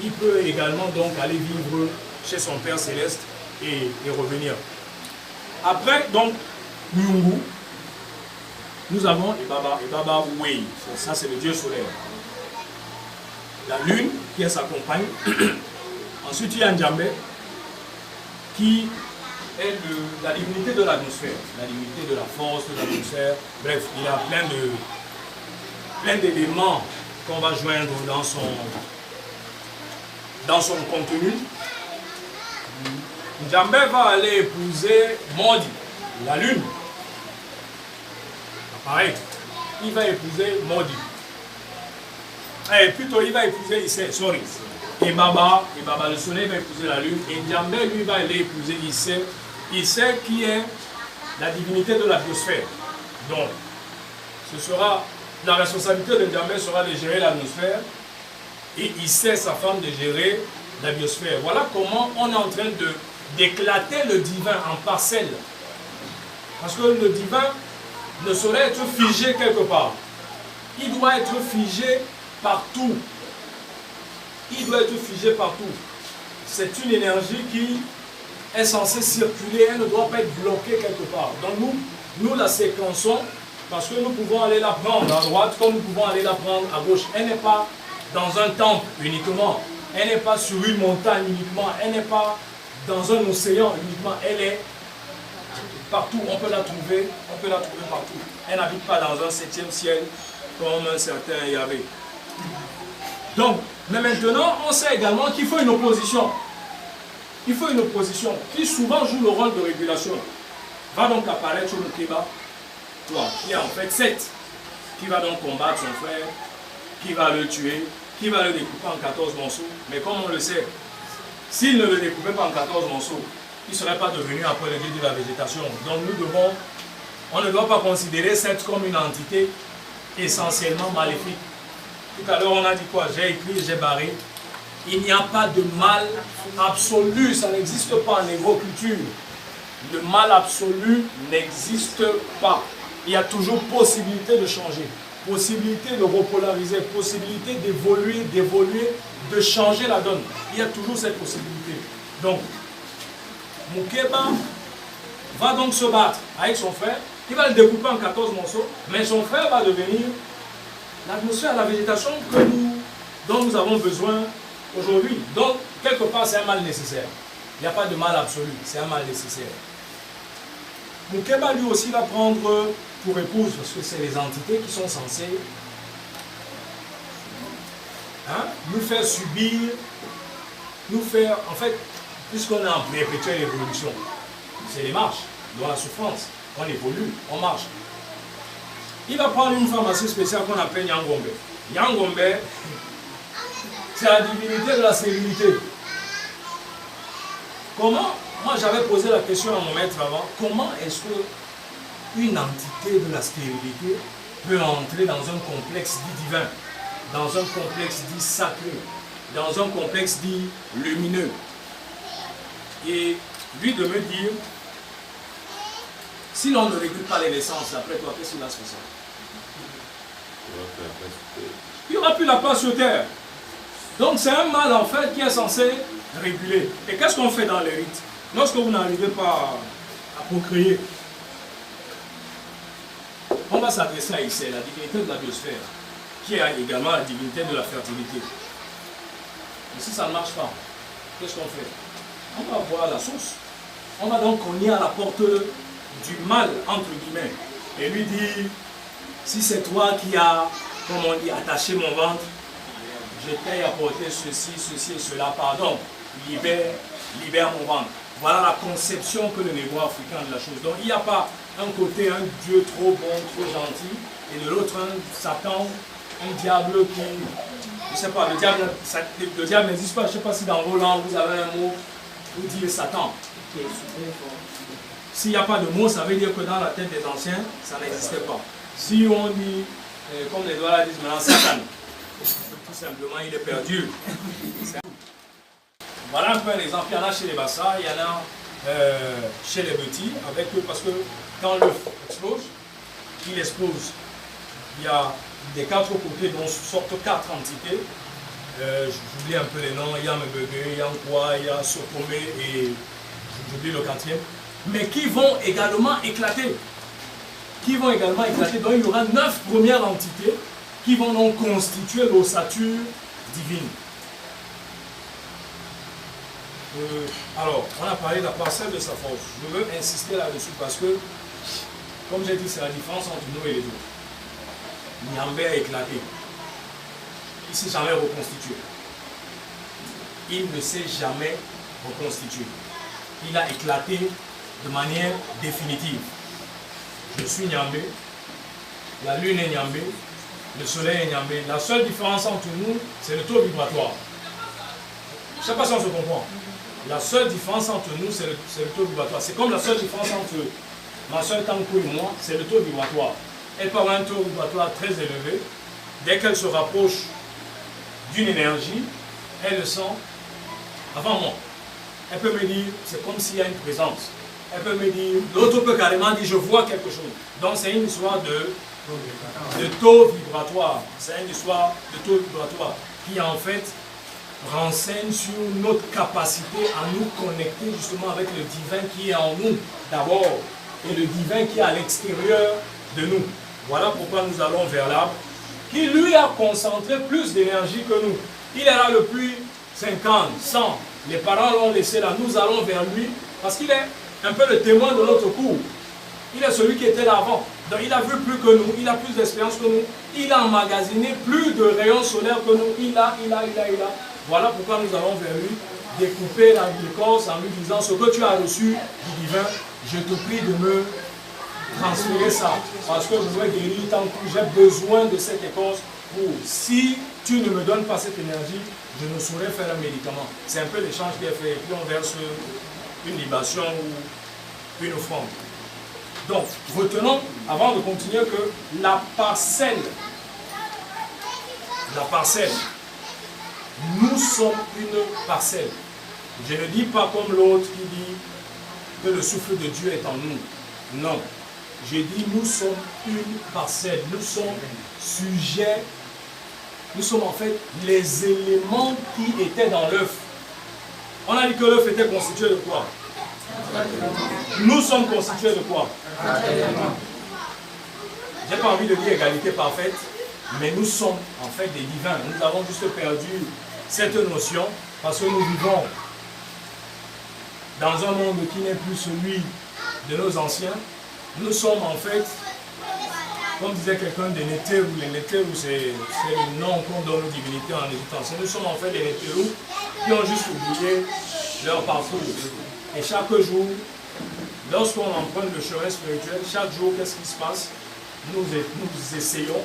il peut également donc aller vivre chez son Père Céleste et revenir. Après, donc, Nyungu, nous avons Ebaba Wei, ça c'est le dieu solaire. La lune qui est sa compagne. Ensuite, il y a Njambe qui est la divinité de l'atmosphère, la divinité de la force, de l'atmosphère. Bref, il a plein d'éléments qu'on va joindre dans son contenu. Njambe va aller épouser Modi, la lune. Pareil, il va épouser Modi. Plutôt, il va épouser Issé, sorry. Et Baba, le soleil va épouser la lune. Et Njambe, lui, va aller épouser Issé. Issé qui est la divinité de la biosphère. Donc, la responsabilité de Njambe sera de gérer l'atmosphère. Et Issé, sa femme, de gérer la biosphère. Voilà comment on est en train d'éclater le divin en parcelles. Parce que le divin ne saurait être figé quelque part. Il doit être figé partout. Il doit être figé partout. C'est une énergie qui est censée circuler, elle ne doit pas être bloquée quelque part. Donc nous la séquençons parce que nous pouvons aller la prendre à droite comme nous pouvons aller la prendre à gauche. Elle n'est pas dans un temple uniquement. Elle n'est pas sur une montagne uniquement. Elle n'est pas dans un océan uniquement. Elle est partout. On peut la trouver partout. Elle n'habite pas dans un 7e ciel comme un certain Yahvé. Donc, mais maintenant, on sait également qu'il faut une opposition. Il faut une opposition qui souvent joue le rôle de régulation. Va donc apparaître Mukeba, qui est en fait 7, qui va donc combattre son frère, qui va le tuer, qui va le découper en 14 morceaux. Mais comme on le sait, s'il ne le découpait pas en 14 morceaux, il ne serait pas devenu après le dieu de la végétation. Donc on ne doit pas considérer 7 comme une entité essentiellement maléfique. Tout à l'heure on a dit quoi? J'ai écrit, j'ai barré. Il n'y a pas de mal absolu, ça n'existe pas en agriculture. Le mal absolu n'existe pas. Il y a toujours possibilité de changer, possibilité de repolariser, possibilité d'évoluer, de changer la donne. Il y a toujours cette possibilité. Donc, Mukeba va donc se battre avec son frère. Il va le découper en 14 morceaux, mais son frère va devenir l'atmosphère, la végétation dont nous avons besoin aujourd'hui. Donc, quelque part, c'est un mal nécessaire. Il n'y a pas de mal absolu, c'est un mal nécessaire. Mukeba, lui aussi, va prendre pour épouse, parce que c'est les entités qui sont censées nous faire subir, en fait, puisqu'on est en perpétuelle évolution, c'est les marches. dans la souffrance. On évolue, on marche. Il va prendre une femme assez spéciale qu'on appelle Nyangombe. Nyangombe, c'est la divinité de la stérilité. Comment, moi j'avais posé la question à mon maître avant, comment est-ce qu'une entité de la stérilité peut entrer dans un complexe dit divin, dans un complexe dit sacré, dans un complexe dit lumineux? Et lui de me dire, si l'on ne régule pas les naissances, après toi, qu'est-ce qu'il va se passer? Il n'y aura plus la place sur terre. Donc c'est un mal en fait qui est censé réguler. Et qu'est-ce qu'on fait dans les rites? Lorsque vous n'arrivez pas à procréer, on va s'adresser à Issei, la divinité de la biosphère, qui est également la divinité de la fertilité. Et si ça ne marche pas, qu'est-ce qu'on fait? On va voir la source. On va donc cogner à la porte du mal, entre guillemets, et lui dire, si c'est toi qui as, comme on dit, attaché mon ventre, je t'ai apporté ceci, ceci et cela, pardon, libère mon ventre. Voilà la conception que le négro-africain de la chose. Donc il n'y a pas un côté, un Dieu trop bon, trop gentil, et de l'autre un Satan, un diable qui, je ne sais pas, le diable n'existe pas, je ne sais pas si dans vos langues vous avez un mot pour dire Satan. S'il n'y a pas de mot, ça veut dire que dans la tête des anciens, ça n'existait pas. Si on dit, comme les Douala disent maintenant, Satan, tout simplement, il est perdu. Voilà un peu un exemple. Il y en a chez les Bassa, il y en a chez les petits, avec eux, parce que quand l'œuf explose, il explose. Il y a des quatre côtés dont sortent quatre entités. J'oublie un peu les noms. Il y a Mbege, il y a Nkwa, il y a Sokome et j'oublie le quatrième. Mais qui vont également éclater. Donc il y aura 9 premières entités qui vont donc constituer l'ossature divine. Alors, on a parlé de la parcelle de sa force. Je veux insister là-dessus parce que, comme j'ai dit, c'est la différence entre nous et les autres. Nyambé a éclaté. Il ne s'est jamais reconstitué. Il ne s'est jamais reconstitué. Il a éclaté de manière définitive. Je suis Nyambé, la lune est Nyambé, le soleil est Nyambé. La seule différence entre nous, c'est le taux vibratoire. Je ne sais pas si on se comprend. La seule différence entre nous, c'est le taux vibratoire. C'est comme la seule différence entre ma soeur Tankou et moi, c'est le taux vibratoire. Elle peut avoir un taux vibratoire très élevé. Dès qu'elle se rapproche d'une énergie, elle le sent avant moi. Elle peut me dire, c'est comme s'il y a une présence. Elle peut me dire, l'autre peut carrément dire, je vois quelque chose. Donc c'est une histoire de taux vibratoire. C'est une histoire de taux vibratoire qui en fait renseigne sur notre capacité à nous connecter justement avec le divin qui est en nous d'abord et le divin qui est à l'extérieur de nous. Voilà pourquoi nous allons vers l'arbre qui lui a concentré plus d'énergie que nous. Il est là depuis 50, 100. Les parents l'ont laissé là. Nous allons vers lui parce qu'il est un peu le témoin de notre cours. Il est celui qui était là avant. Donc il a vu plus que nous, il a plus d'expérience que nous. Il a emmagasiné plus de rayons solaires que nous. Il a. Voilà pourquoi nous allons vers lui découper l'écorce en lui disant ce que tu as reçu du divin, je te prie de me transférer ça. Parce que je veux guérir tant que j'ai besoin de cette écorce pour, si tu ne me donnes pas cette énergie, je ne saurais faire un médicament. C'est un peu l'échange qui est fait. Et puis on verse une libation ou une offrande. Donc, retenons, avant de continuer, que la parcelle, nous sommes une parcelle. Je ne dis pas comme l'autre qui dit que le souffle de Dieu est en nous. Non. Je dis nous sommes une parcelle. Nous sommes sujets. Nous sommes en fait les éléments qui étaient dans l'œuf. On a dit que l'œuf était constitué de quoi? Nous sommes constitués de quoi? J'ai pas envie de dire égalité parfaite, mais nous sommes en fait des divins. Nous avons juste perdu cette notion parce que nous vivons dans un monde qui n'est plus celui de nos anciens. Nous sommes en fait, comme disait quelqu'un, des Nétérou. Les Nétérou, c'est le nom qu'on donne aux divinités en Égypte ancienne. Nous sommes en fait des Nétérou qui ont juste oublié leur parcours. Et chaque jour, lorsqu'on emprunte le chemin spirituel, chaque jour, qu'est-ce qui se passe? Nous essayons,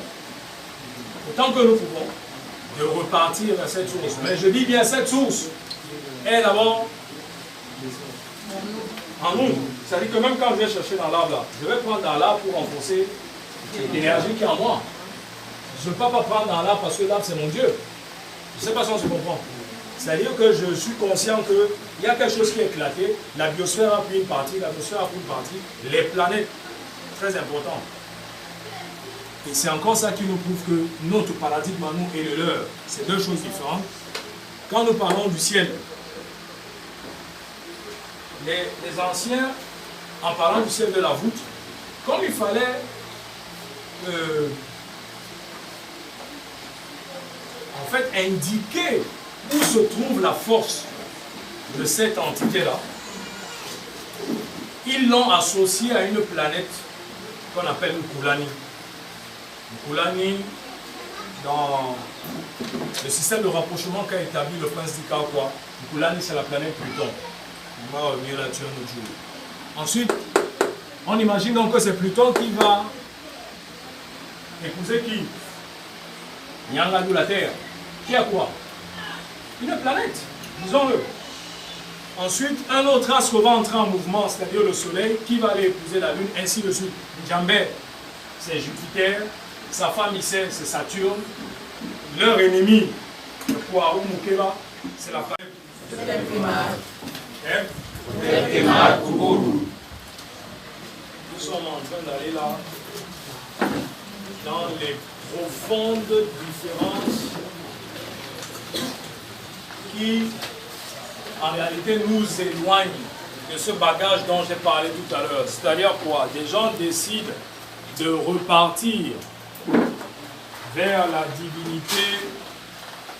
autant que nous pouvons, de repartir vers cette source. Mais je dis bien cette source est d'abord en nous. C'est-à-dire que même quand je vais chercher dans l'arbre là, je vais prendre dans l'arbre pour renforcer l'énergie qui est en moi. Je ne peux pas prendre dans l'arbre parce que l'arbre c'est mon Dieu. Je ne sais pas si on se comprend. C'est-à-dire que je suis conscient qu'il y a quelque chose qui est éclaté. La biosphère a pris une partie, les planètes, très important. Et c'est encore ça qui nous prouve que notre paradigme à nous et le leur, c'est deux choses différentes. Quand nous parlons du ciel, les anciens, en parlant du ciel de la voûte, comme il fallait en fait indiquer où se trouve la force de cette entité-là, ils l'ont associé à une planète qu'on appelle Nkulani. Nkulani, dans le système de rapprochement qu'a établi le prince d'Ikawa, Nkulani c'est la planète Pluton. On va revenir là-dessus un autre jour. Ensuite, on imagine donc que c'est Pluton qui va épouser qui? Nyangadou, la Terre. Qui a quoi? Une planète, disons-le. Ensuite, un autre astre va entrer en mouvement, c'est-à-dire le Soleil, qui va aller épouser la Lune, ainsi de suite. Djambé, c'est Jupiter. Sa femme ici, c'est Saturne. Leur ennemi, le Poirou Mukeba, c'est la femme. Nous sommes en train d'aller là, dans les profondes différences qui, en réalité, nous éloignent de ce bagage dont j'ai parlé tout à l'heure. C'est-à-dire quoi? Des gens décident de repartir vers la divinité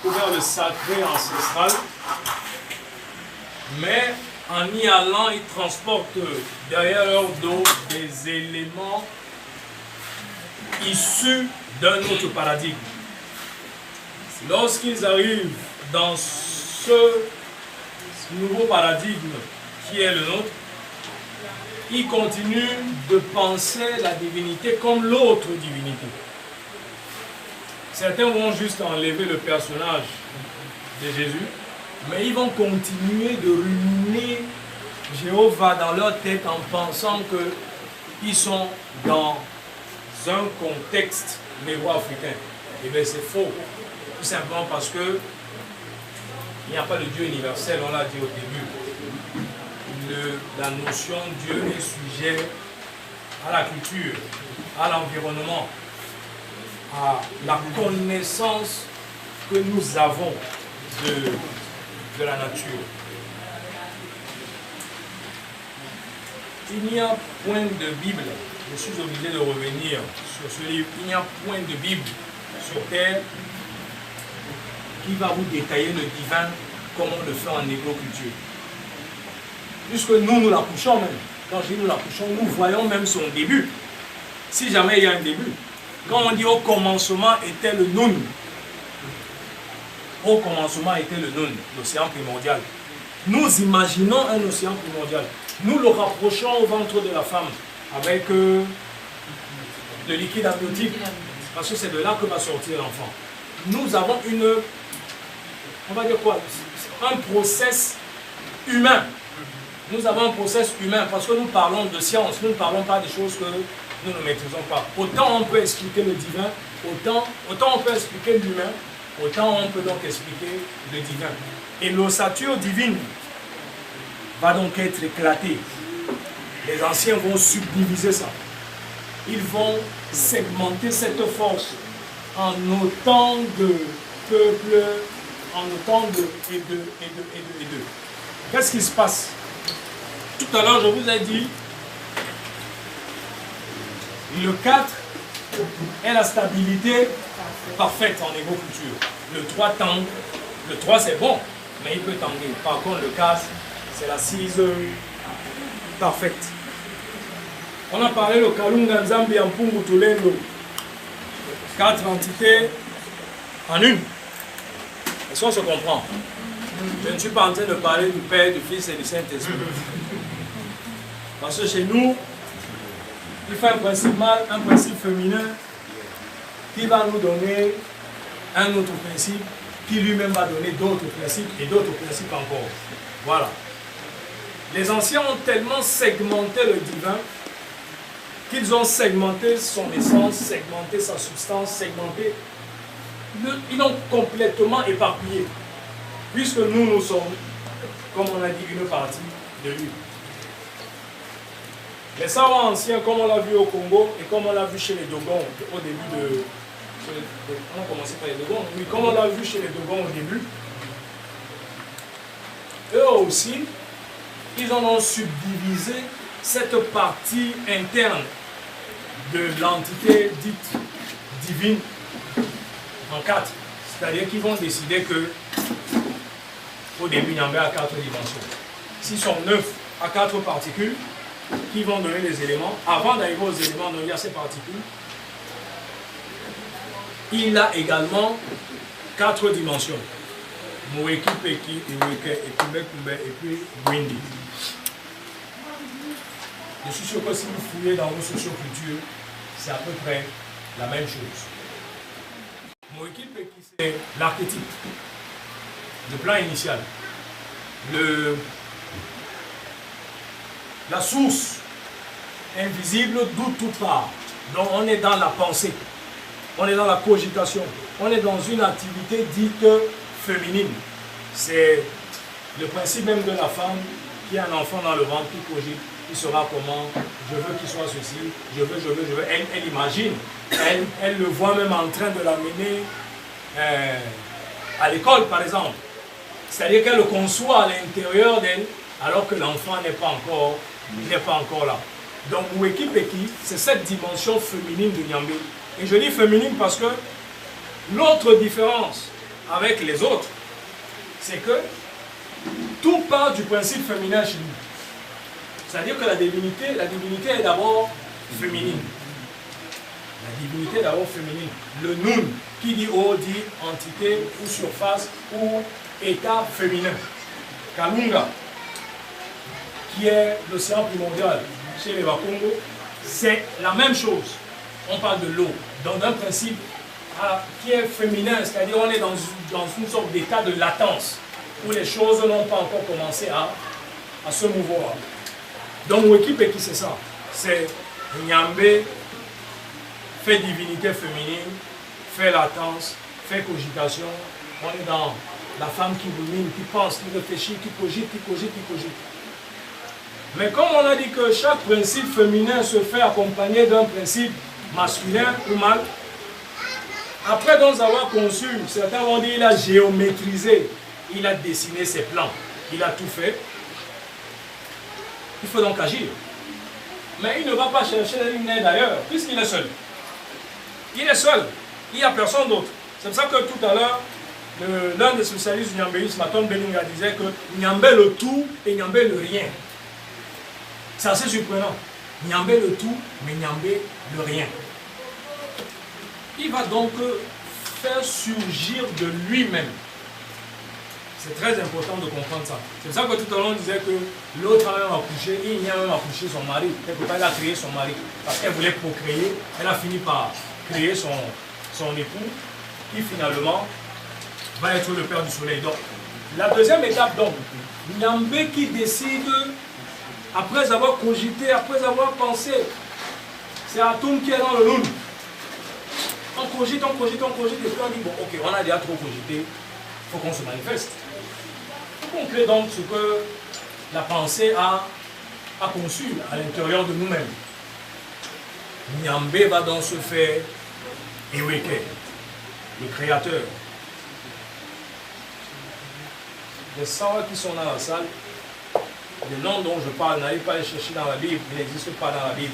ou vers le sacré ancestral, mais en y allant, ils transportent derrière leur dos des éléments issus d'un autre paradigme. Lorsqu'ils arrivent dans ce nouveau paradigme qui est le nôtre, ils continuent de penser la divinité comme l'autre divinité. Certains vont juste enlever le personnage de Jésus, mais ils vont continuer de ruminer Jéhovah dans leur tête en pensant qu'ils sont dans un contexte négro-africain. Et bien c'est faux, tout simplement parce que il n'y a pas de Dieu universel, on l'a dit au début. La notion de Dieu est sujet à la culture, à l'environnement, à la connaissance que nous avons de la nature. Il n'y a point de Bible, je suis obligé de revenir sur ce livre, il n'y a point de Bible sur terre qui va vous détailler le divin comme on le fait en négro-culture. Puisque nous l'accouchons même. Quand je dis nous l'accouchons, nous voyons même son début. Si jamais il y a un début. Quand on dit au commencement était le Nun. Au commencement était le Nun, l'océan primordial. Nous imaginons un océan primordial. Nous le rapprochons au ventre de la femme avec le liquide amniotique. Parce que c'est de là que va sortir l'enfant. Nous avons on va dire quoi? Un process humain. Nous avons un process humain parce que nous parlons de science, nous ne parlons pas des choses que nous ne maîtrisons pas. Autant on peut expliquer le divin, autant on peut expliquer l'humain, autant on peut donc expliquer le divin. Et l'ossature divine va donc être éclatée. Les anciens vont subdiviser ça. Ils vont segmenter cette force en autant de peuples, en autant de et de. Qu'est-ce qui se passe? Tout à l'heure, je vous ai dit, le 4 est la stabilité parfaite en égo-culture. Le 3 tangue, le 3 c'est bon, mais il peut tanguer. Par contre, le 4, c'est la 6 parfaite. On a parlé de Kalunga Nzambi Ampungu Tulendo. 4 entités en une. Est-ce qu'on se comprend? Je ne suis pas en train de parler du Père, du Fils et du Saint-Esprit. Parce que chez nous, il faut un principe mâle, un principe féminin qui va nous donner un autre principe qui lui-même va donner d'autres principes et d'autres principes encore. Voilà. Les anciens ont tellement segmenté le divin qu'ils ont segmenté son essence, segmenté sa substance, segmenté. Ils l'ont complètement éparpillé. Puisque nous sommes, comme on a dit, une partie de lui. Les savants anciens, comme on l'a vu au Congo et comme on l'a vu chez les Dogons au début de... On a commencé par les Dogons. Oui, comme on l'a vu chez les Dogons au début, eux aussi, ils en ont subdivisé cette partie interne de l'entité dite divine en 4. C'est-à-dire qu'ils vont décider que au début, Nyambé a 4 dimensions. S'ils sont 9 à 4 particules qui vont donner les éléments, avant d'arriver aux éléments dont il y a ces particules, il a également 4 dimensions. Moeki, Peki, Iweke, Ekumbe, Kumbe et puis Gwindi. Je suis sûr que si vous fouillez dans vos sociocultures, c'est à peu près la même chose. Moeki, Peki, c'est l'archétype, le plan initial, la source invisible d'où tout part. Donc on est dans la pensée, on est dans la cogitation, on est dans une activité dite féminine. C'est le principe même de la femme qui a un enfant dans le ventre, qui cogite, qui saura comment, je veux qu'il soit ceci, je veux. Elle imagine, elle le voit même en train de l'amener à l'école par exemple. C'est-à-dire qu'elle le conçoit à l'intérieur d'elle, alors que l'enfant n'est pas encore là. Donc Moeki Peki, c'est cette dimension féminine de Nyambé. Et je dis féminine parce que l'autre différence avec les autres, c'est que tout part du principe féminin chez nous. C'est-à-dire que la divinité est d'abord féminine. La divinité est d'abord féminine. Le Nun, qui dit O, dit entité ou surface ou état féminin. Kalunga, qui est l'océan primordial chez les Bakongo, c'est la même chose. On parle de l'eau, donc d'un principe qui est féminin, c'est-à-dire on est dans une sorte d'état de latence, où les choses n'ont pas encore commencé à se mouvoir. Donc Moeki Peki, c'est ça. C'est Nyambé, fait divinité féminine, fait latence, fait cogitation. On est dans la femme qui rumine, qui pense, qui réfléchit, qui cogite. Mais comme on a dit que chaque principe féminin se fait accompagner d'un principe masculin ou mâle, après d'en avoir conçu, certains vont dire qu'il a géométrisé, il a dessiné ses plans, il a tout fait. Il faut donc agir. Mais il ne va pas chercher une aide ailleurs, puisqu'il est seul. Il est seul, il n'y a personne d'autre. C'est pour ça que tout à l'heure, l'un des spécialistes du nyambéisme, Maton Belinga, disait que Nyambé le tout et Nyambé le rien. C'est assez surprenant. Nyambé le tout, mais Nyambé le rien. Il va donc faire surgir de lui-même. C'est très important de comprendre ça. C'est pour ça que tout à l'heure on disait que l'autre a même accouché, il a même accouché son mari. Quelque part, elle a créé son mari. Parce qu'elle voulait procréer, elle a fini par créer son époux, qui finalement va être le père du soleil. Donc, la deuxième étape, donc, Nyambé qui décide, après avoir cogité, après avoir pensé, c'est Atum qui est dans le Nun. On cogite, et puis on dit, bon, ok, on a déjà trop cogité, il faut qu'on se manifeste. Il faut qu'on crée donc ce que la pensée a conçu à l'intérieur de nous-mêmes. Nyambé va donc se faire Eweke, le créateur. Les savants qui sont dans la salle, les noms dont je parle, n'allez pas les chercher dans la Bible, ils n'existent pas dans la Bible.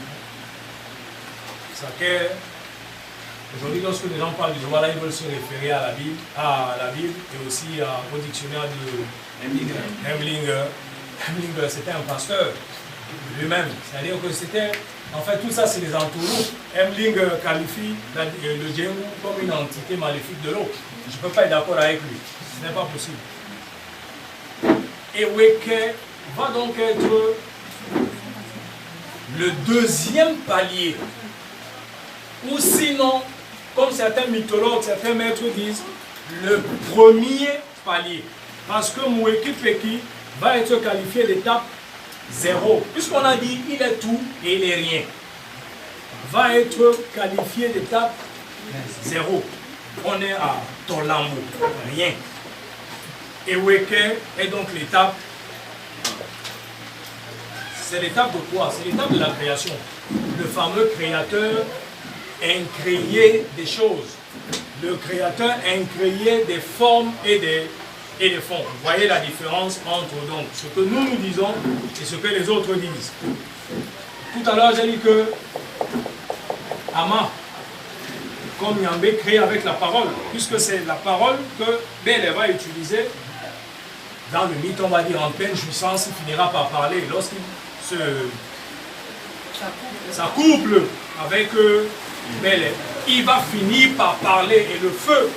Aujourd'hui, lorsque les gens parlent du droit, là, ils veulent se référer à la Bible et aussi au dictionnaire de Hemlinger. Hemlinger, c'était un pasteur lui-même. C'est-à-dire que c'était, en fait, tout ça, c'est des entourloups. Hemlinger qualifie le Djemou comme une entité maléfique de l'eau. Je ne peux pas être d'accord avec lui. Ce n'est pas possible. Et Weke va donc être le deuxième palier. Ou sinon, comme certains mythologues, certains maîtres disent, le premier palier. Parce que Mweki Peki va être qualifié d'étape 0. Puisqu'on a dit il est tout et il est rien. Va être qualifié d'étape 0. On est à Tolambo, rien. Et Weke est donc l'étape. C'est l'étape de quoi? C'est l'étape de la création. Le fameux créateur incréé des choses. Le créateur incréé des formes et des fonds. Vous voyez la différence entre donc ce que nous disons et ce que les autres disent. Tout à l'heure, j'ai dit que Ama, comme Yambé, crée avec la parole, puisque c'est la parole que Bélé va utiliser dans le mythe, on va dire en pleine jouissance, il finira par parler lorsqu'il s'accouple avec Bélé. Il va finir par parler et le feu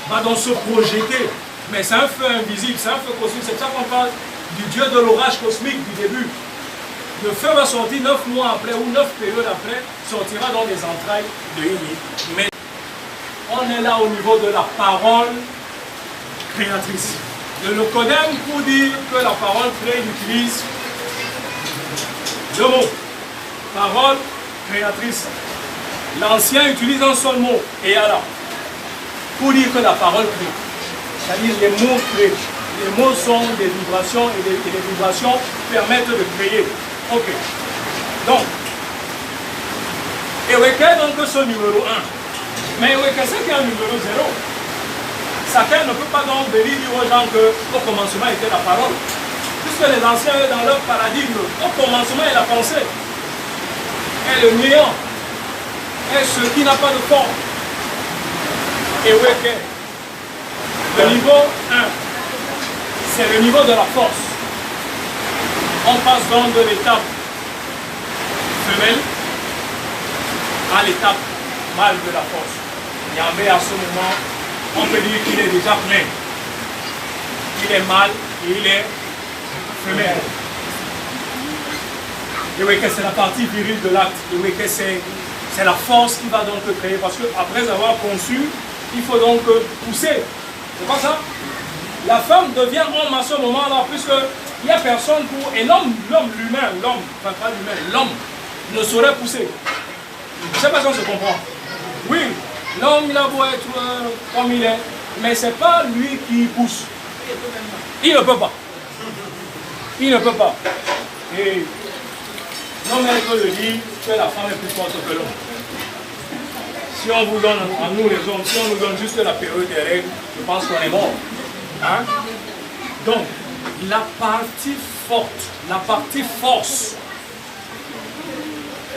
va donc se projeter. Mais c'est un feu invisible, c'est un feu cosmique. C'est pour ça qu'on parle du dieu de l'orage cosmique du début. Le feu va sortir 9 mois après ou 9 périodes après, sortira dans les entrailles de Ini. Mais on est là au niveau de la parole créatrice. Le Locodème, pour dire que la parole créée, utilise le mot parole créatrice. L'ancien utilise un seul mot, et alors, pour dire que la parole crée. C'est-à-dire les mots créent. Les mots sont des vibrations et les vibrations permettent de créer. Ok. Donc, Eweke donc ce numéro 1. Mais Eweke c'est qu'il y a un numéro 0. Chacun ne peut pas donc venir dire aux gens qu'au commencement était la parole. Puisque les anciens, dans leur paradigme, au commencement est la pensée. Et le néant est ce qui n'a pas de forme. Eweke. Le niveau 1, c'est le niveau de la force. On passe donc de l'étape femelle à l'étape mâle de la force. Yambé, à ce moment, on peut dire qu'il est déjà plein. Il est mâle et il est femelle. Et oui, c'est la partie virile de l'acte. Et oui, c'est la force qui va donc créer. Parce qu'après avoir conçu, il faut donc pousser. C'est pas ça? La femme devient homme à ce moment-là, puisqu'il n'y a personne pour... Et l'homme lui-même, enfin pas lui-même, l'homme ne saurait pousser. Je ne sais pas si on se comprend. Oui, l'homme il a beau être comme il est, mais ce n'est pas lui qui pousse. Il ne peut pas. Il ne peut pas. Et nos maîtres le disent que la femme est plus forte que l'homme. Si on vous donne, à nous les hommes, si on nous donne juste la période des règles, je pense qu'on est mort. Hein? Donc, la partie forte, la partie force,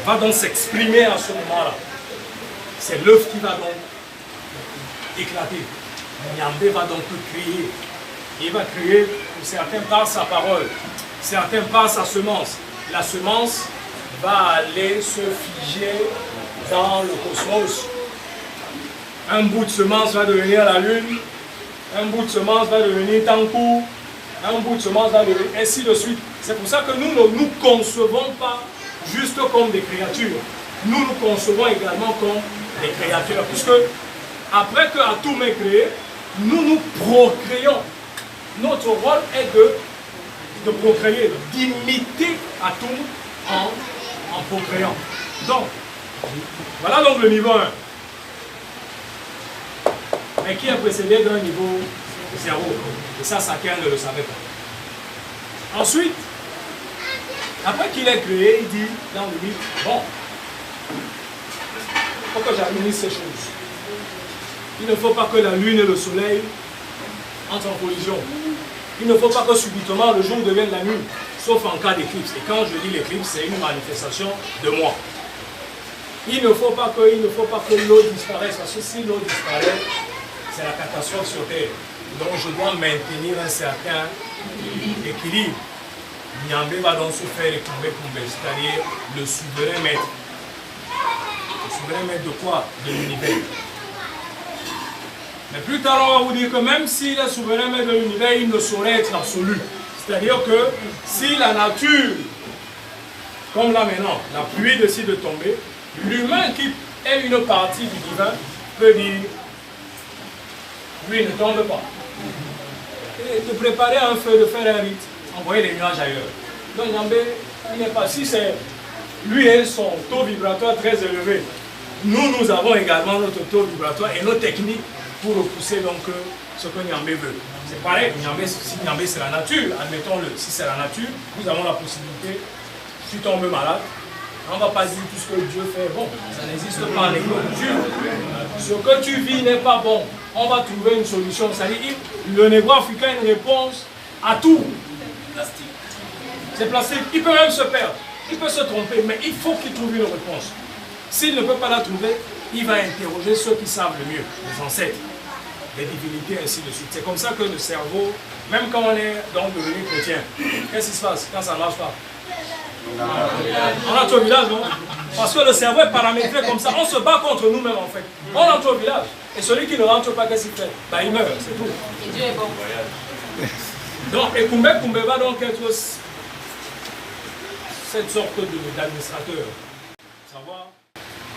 va donc s'exprimer à ce moment-là. C'est l'œuf qui va donc éclater. Nyambé va donc créer. Il va créer, pour certains par sa parole, certains par sa semence. La semence va aller se figer dans le cosmos. Un bout de semence va devenir la lune, un bout de semence va devenir Tankou, un bout de semence va devenir ainsi de suite. C'est pour ça que nous ne nous concevons pas juste comme des créatures. Nous nous concevons également comme des créatures. Puisque après que Atum est créé, nous nous procréons. Notre rôle est de procréer, d'imiter Atum en procréant. Donc, voilà donc le niveau 1. Mais qui est précédé d'un niveau 0. Et ça, chacun ne le savait pas. Ensuite, après qu'il est créé, il dit dans le livre, bon, il faut que j'administre ces choses. Il ne faut pas que la lune et le soleil entrent en collision. Il ne faut pas que subitement le jour devienne la nuit, sauf en cas d'éclipse. Et quand je dis l'éclipse, c'est une manifestation de moi. Il ne faut pas que l'eau disparaisse, parce que si l'eau disparaît, c'est la catastrophe sur Terre. Donc je dois maintenir un certain équilibre. Nyambé va donc se faire écouler, c'est-à-dire le souverain maître. Le souverain maître de quoi? De l'univers. Mais plus tard, on va vous dire que même s'il est souverain maître de l'univers, il ne saurait être absolu. C'est-à-dire que si la nature comme là maintenant, la pluie décide de tomber, l'humain qui est une partie du divin peut dire, lui ne tombe pas. Et de préparer un feu, de faire un rite, envoyer des nuages ailleurs. Donc Nyambé, il n'est pas, si c'est lui et son taux vibratoire très élevé, nous avons également notre taux vibratoire et nos techniques pour repousser donc ce que Nyambé veut. C'est pareil, si Nyambé c'est la nature, admettons-le, si c'est la nature, nous avons la possibilité, si tu tombes malade, on ne va pas dire tout ce que Dieu fait bon, ça n'existe pas en écriture. Ce que tu vis n'est pas bon, on va trouver une solution. C'est-à-dire, le négro africain a une réponse à tout. C'est plastique, il peut même se perdre, il peut se tromper, mais il faut qu'il trouve une réponse. S'il ne peut pas la trouver, il va interroger ceux qui savent le mieux, les ancêtres, les divinités, ainsi de suite. C'est comme ça que le cerveau, même quand on est donc devenu chrétien, qu'est-ce qui se passe quand ça ne marche pas? On entre au village, non? Parce que le cerveau est paramétré comme ça, on se bat contre nous-mêmes en fait. On entre au village, et celui qui ne rentre pas, qu'est-ce qu'il fait? Ben, il meurt, c'est tout. Et Dieu est bon. Donc, et Koumbe va donc être cette sorte d'administrateur. Savoir,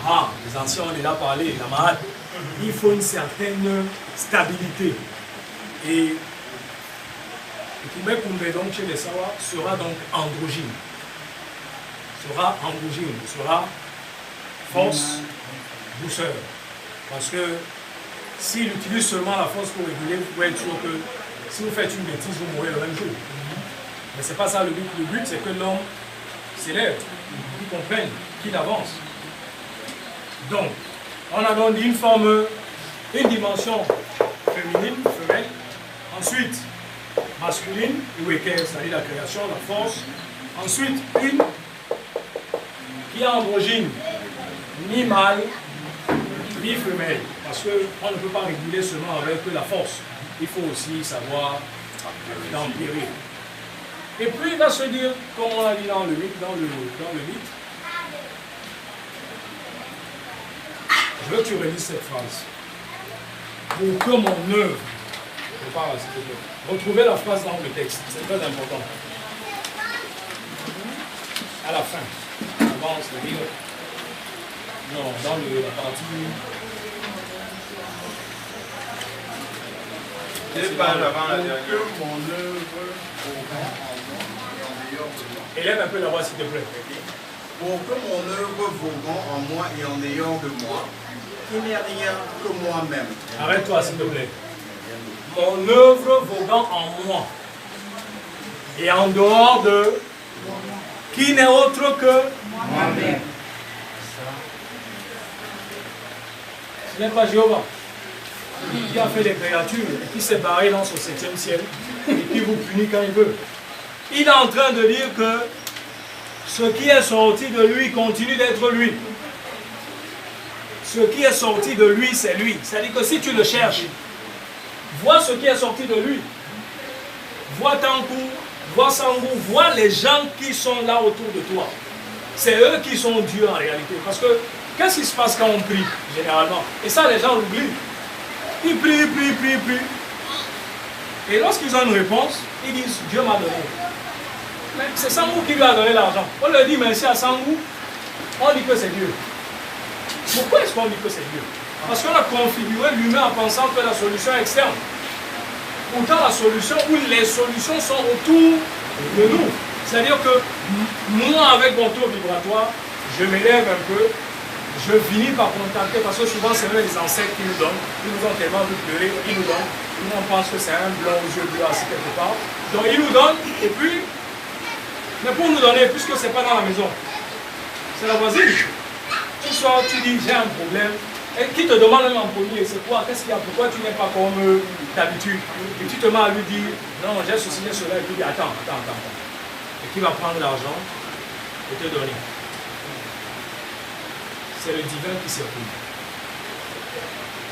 ah, les anciens ont déjà parlé, la malade, il faut une certaine stabilité. Et Koumbe donc chez les Sawa sera donc androgyne. Sera force, douceur. Parce que s'il utilise seulement la force pour réguler, vous pouvez être sûr que si vous faites une bêtise, vous mourrez le même jour. Mais ce n'est pas ça le but. Le but, c'est que l'homme s'élève, qu'il comprenne, qu'il avance. Donc, on a donc une forme, une dimension féminine, femelle. Ensuite, masculine, c'est-à-dire la création, la force. Ensuite, une qui est androgyne, ni mâle, ni femelle. Parce qu'on ne peut pas réguler seulement avec la force. Il faut aussi savoir l'empirer. Et puis il va se dire, comme on l'a dit dans le mythe, je veux que tu relises cette phrase. Pour que mon œuvre, je parle s'il te plaît. Retrouvez la phrase dans le texte, c'est très important. À la fin, avant de lire. Non, dans la partie. Élève un peu la voix s'il te plaît. Pour que mon œuvre voguant en moi et en dehors de moi, qu'il n'est rien que moi-même. Arrête-toi s'il te plaît. Mon œuvre voguant en moi et en dehors de qui n'est autre que moi-même. Ce n'est pas Jéhovah qui a fait des créatures et qui s'est barré dans son 7e ciel et qui vous punit quand il veut. Il est en train de dire que ce qui est sorti de lui continue d'être lui. Ce qui est sorti de lui, c'est lui. C'est-à-dire que si tu le cherches, vois ce qui est sorti de lui. Vois Tankou, vois Sangou, vois les gens qui sont là autour de toi. C'est eux qui sont Dieu en réalité. Parce que qu'est-ce qui se passe quand on prie, généralement? Et ça, les gens l'oublient. Ils prient. Et lorsqu'ils ont une réponse, ils disent, Dieu m'a donné. Mais c'est Sangou qui lui a donné l'argent. On leur dit merci à Sangou, on dit que c'est Dieu. Pourquoi est-ce qu'on dit que c'est Dieu? Parce qu'on a configuré l'humain en pensant que la solution est externe. Pourtant, la solution, ou les solutions sont autour de nous. C'est-à-dire que moi, avec mon taux vibratoire, je m'élève un peu, je finis par contacter, parce que souvent, c'est même les ancêtres qui nous donnent. Ils nous ont tellement vu pleurer, ils nous donnent. Nous, on pense que c'est un blanc aux yeux bleus assis quelque part. Donc, ils nous donnent, et puis, mais pour nous donner, puisque ce n'est pas dans la maison, c'est la voisine. Tu sors, tu dis, j'ai un problème. Et qui te demande même en premier, c'est quoi? Qu'est-ce qu'il y a? Pourquoi tu n'es pas comme d'habitude? Et tu te mets à lui dire, non, j'ai ceci, j'ai cela. Et tu dis, attends. Et qui va prendre l'argent et te donner? C'est le divin qui circule.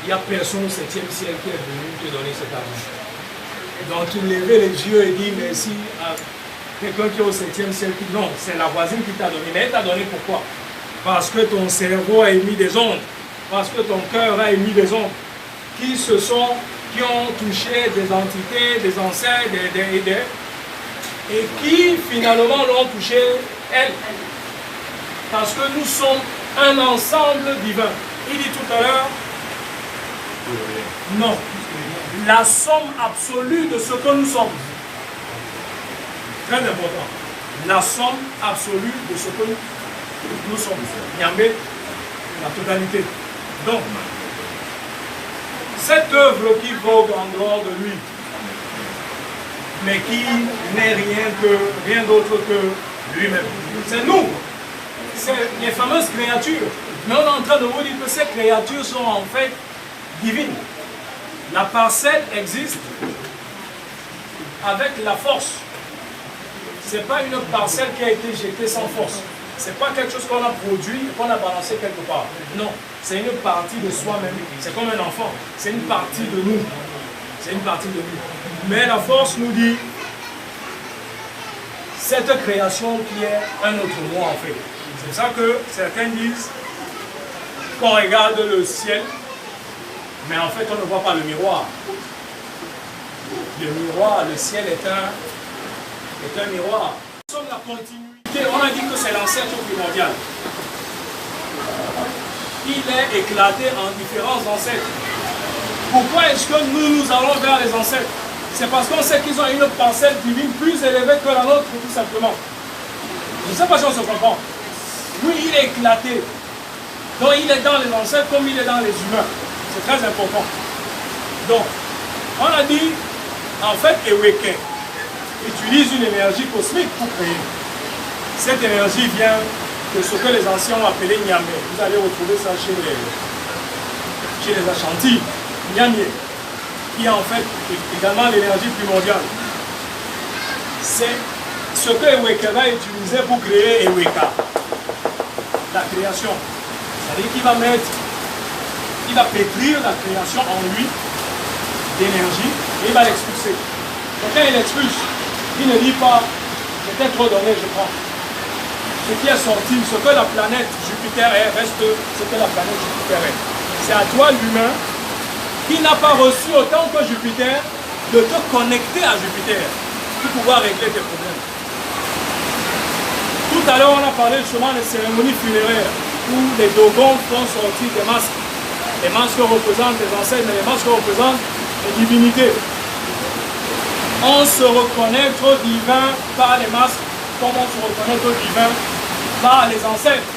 Il n'y a personne au 7e ciel qui est venu te donner cet argent. Donc tu lèves les yeux et dis merci à quelqu'un qui est au 7e ciel. Non, c'est la voisine qui t'a donné. Mais elle t'a donné pourquoi? Parce que ton cerveau a émis des ondes. Parce que ton cœur a émis des ondes qui ont touché des entités, des ancêtres, et qui finalement l'ont touché elle. parce que nous sommes un ensemble divin. Il dit tout à l'heure, non, la somme absolue de ce que nous sommes. Très important. La somme absolue de ce que nous sommes. Nyambé, la totalité. Donc, cette œuvre qui vogue en dehors de lui, mais qui n'est rien d'autre que lui-même. C'est nous. C'est les fameuses créatures. Mais on est en train de vous dire que ces créatures sont en fait divines. La parcelle existe avec la force. Ce n'est pas une parcelle qui a été jetée sans force. Ce n'est pas quelque chose qu'on a produit et qu'on a balancé quelque part. Non, c'est une partie de soi-même. C'est comme un enfant. C'est une partie de nous. C'est une partie de nous. Mais la force nous dit cette création qui est un autre moi en fait. C'est ça que certains disent qu'on regarde le ciel, mais en fait on ne voit pas le miroir. Le miroir, le ciel est un miroir. Nous sommes la continuité, on a dit que c'est l'ancêtre primordial. Il est éclaté en différents ancêtres. Pourquoi est-ce que nous allons vers les ancêtres? C'est parce qu'on sait qu'ils ont une parcelle divine plus élevée que la nôtre, tout simplement. Je ne sais pas si on se comprend. Lui, il est éclaté. Donc, il est dans les ancêtres comme il est dans les humains. C'est très important. Donc, on a dit, en fait, Eweke utilise une énergie cosmique pour créer. Cette énergie vient de ce que les anciens ont appelé Nyame. Vous allez retrouver ça chez les Ashanti. Nyame, qui est en fait également l'énergie primordiale. C'est ce que Eweke va utiliser pour créer Eweka, la création. C'est-à-dire qu'il va pétrir la création en lui d'énergie et il va l'expulser. Donc quand il l'expulse, il ne dit pas j'étais trop donné, je prends. Ce qui est sorti, ce que la planète Jupiter est, reste ce que la planète Jupiter est. C'est à toi l'humain qui n'a pas reçu autant que Jupiter de te connecter à Jupiter pour pouvoir régler tes problèmes. Tout à l'heure, on a parlé justement des cérémonies funéraires où les Dogons font sortir des masques. Les masques représentent les ancêtres, mais les masques représentent les divinités. On se reconnecte au divin par les masques, comme on se reconnaît au divin par les ancêtres.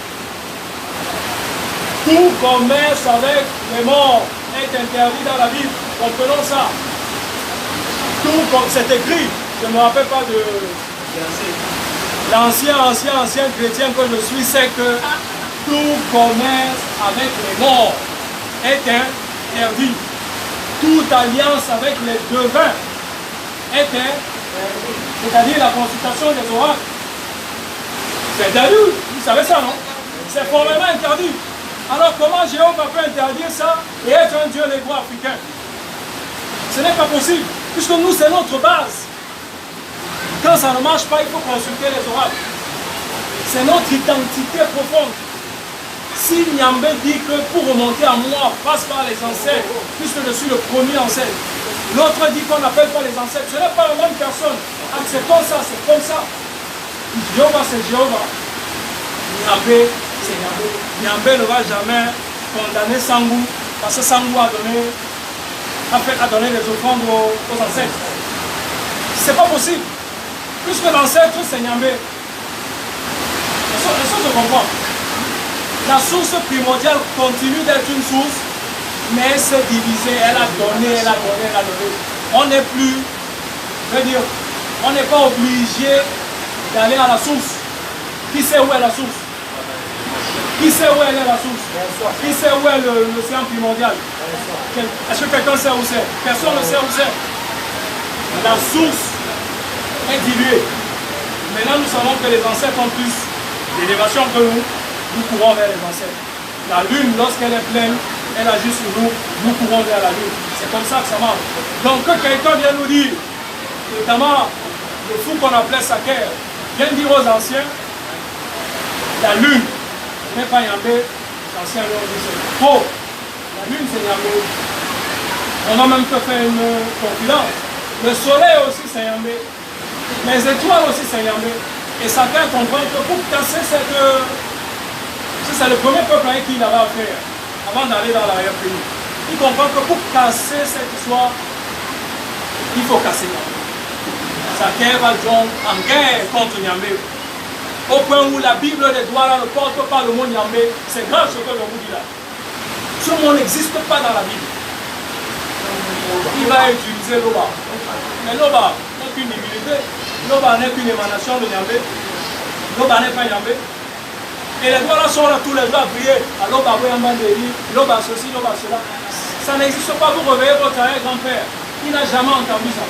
Tout commerce avec les morts est interdit dans la Bible. Comprenons ça. Tout comme c'est écrit. Je ne me rappelle pas de l'ancien chrétien que je suis, c'est que tout commerce avec les morts est interdit. Toute alliance avec les devins est interdit. C'est-à-dire la consultation des oracles. C'est interdit. Vous savez ça, non? C'est formellement interdit. Alors comment Jéhovah peut interdire ça et être un dieu négro-africain? Ce n'est pas possible, puisque nous c'est notre base. Quand ça ne marche pas, il faut consulter les oracles. C'est notre identité profonde. Si Nyambé dit que pour remonter à moi, passe par les ancêtres, puisque je suis le premier ancêtre. L'autre dit qu'on n'appelle pas les ancêtres. Ce n'est pas la même personne. Acceptons ça, c'est comme ça. Jéhovah, c'est Jéhovah. Nyambé, c'est Nyambé. Nyambé ne va jamais condamner Sangou, parce que Sangou a donné des offrandes aux ancêtres. C'est pas possible. Puisque l'ancêtre, c'est Nyambé. Est-ce que je comprends? La source primordiale continue d'être une source, mais elle s'est divisée, elle a donné, elle a donné, elle a donné. On n'est plus, je veux dire, on n'est pas obligé d'aller à la source. Qui sait où est la source? Qui sait où elle est la source? Qui sait où est l'océan primordial? Est-ce que quelqu'un sait où c'est? Personne ne sait où c'est. La source est diluée. Maintenant, nous savons que les ancêtres ont plus d'élévation que nous. Nous courons vers les ancêtres. La lune, lorsqu'elle est pleine, elle agit sur nous, nous courons vers la lune. C'est comme ça que ça marche. Donc que quelqu'un vienne nous dire, notamment le fou qu'on appelait Saker, vient dire aux anciens, la lune n'est pas Nyambé, les anciens leur disent c'est faux. La lune c'est Nyambé. On a même fait une confidence. Le soleil aussi c'est Nyambé. Les étoiles aussi c'est Nyambé. Et Saker comprend que pour casser C'est le premier peuple avec qui il avait affaire, avant d'aller dans l'arrière-pays. Il comprend que pour casser cette histoire, il faut casser Niamey. Chacun va donc en guerre contre Niamey. Au point où la Bible des Douala ne porte pas le mot Niamey, c'est grave ce que je vous dis là. Ce mot n'existe pas dans la Bible. Il va utiliser Loba. Mais Loba n'est qu'une divinité. Loba n'est qu'une émanation de Niamey. Loba n'est pas Niamey. Et les Douala sont là tous les jours à prier. À Loba, Loba ceci, Loba cela. Ça n'existe pas. Vous réveillez votre arrière-grand-père. Il n'a jamais entendu ça.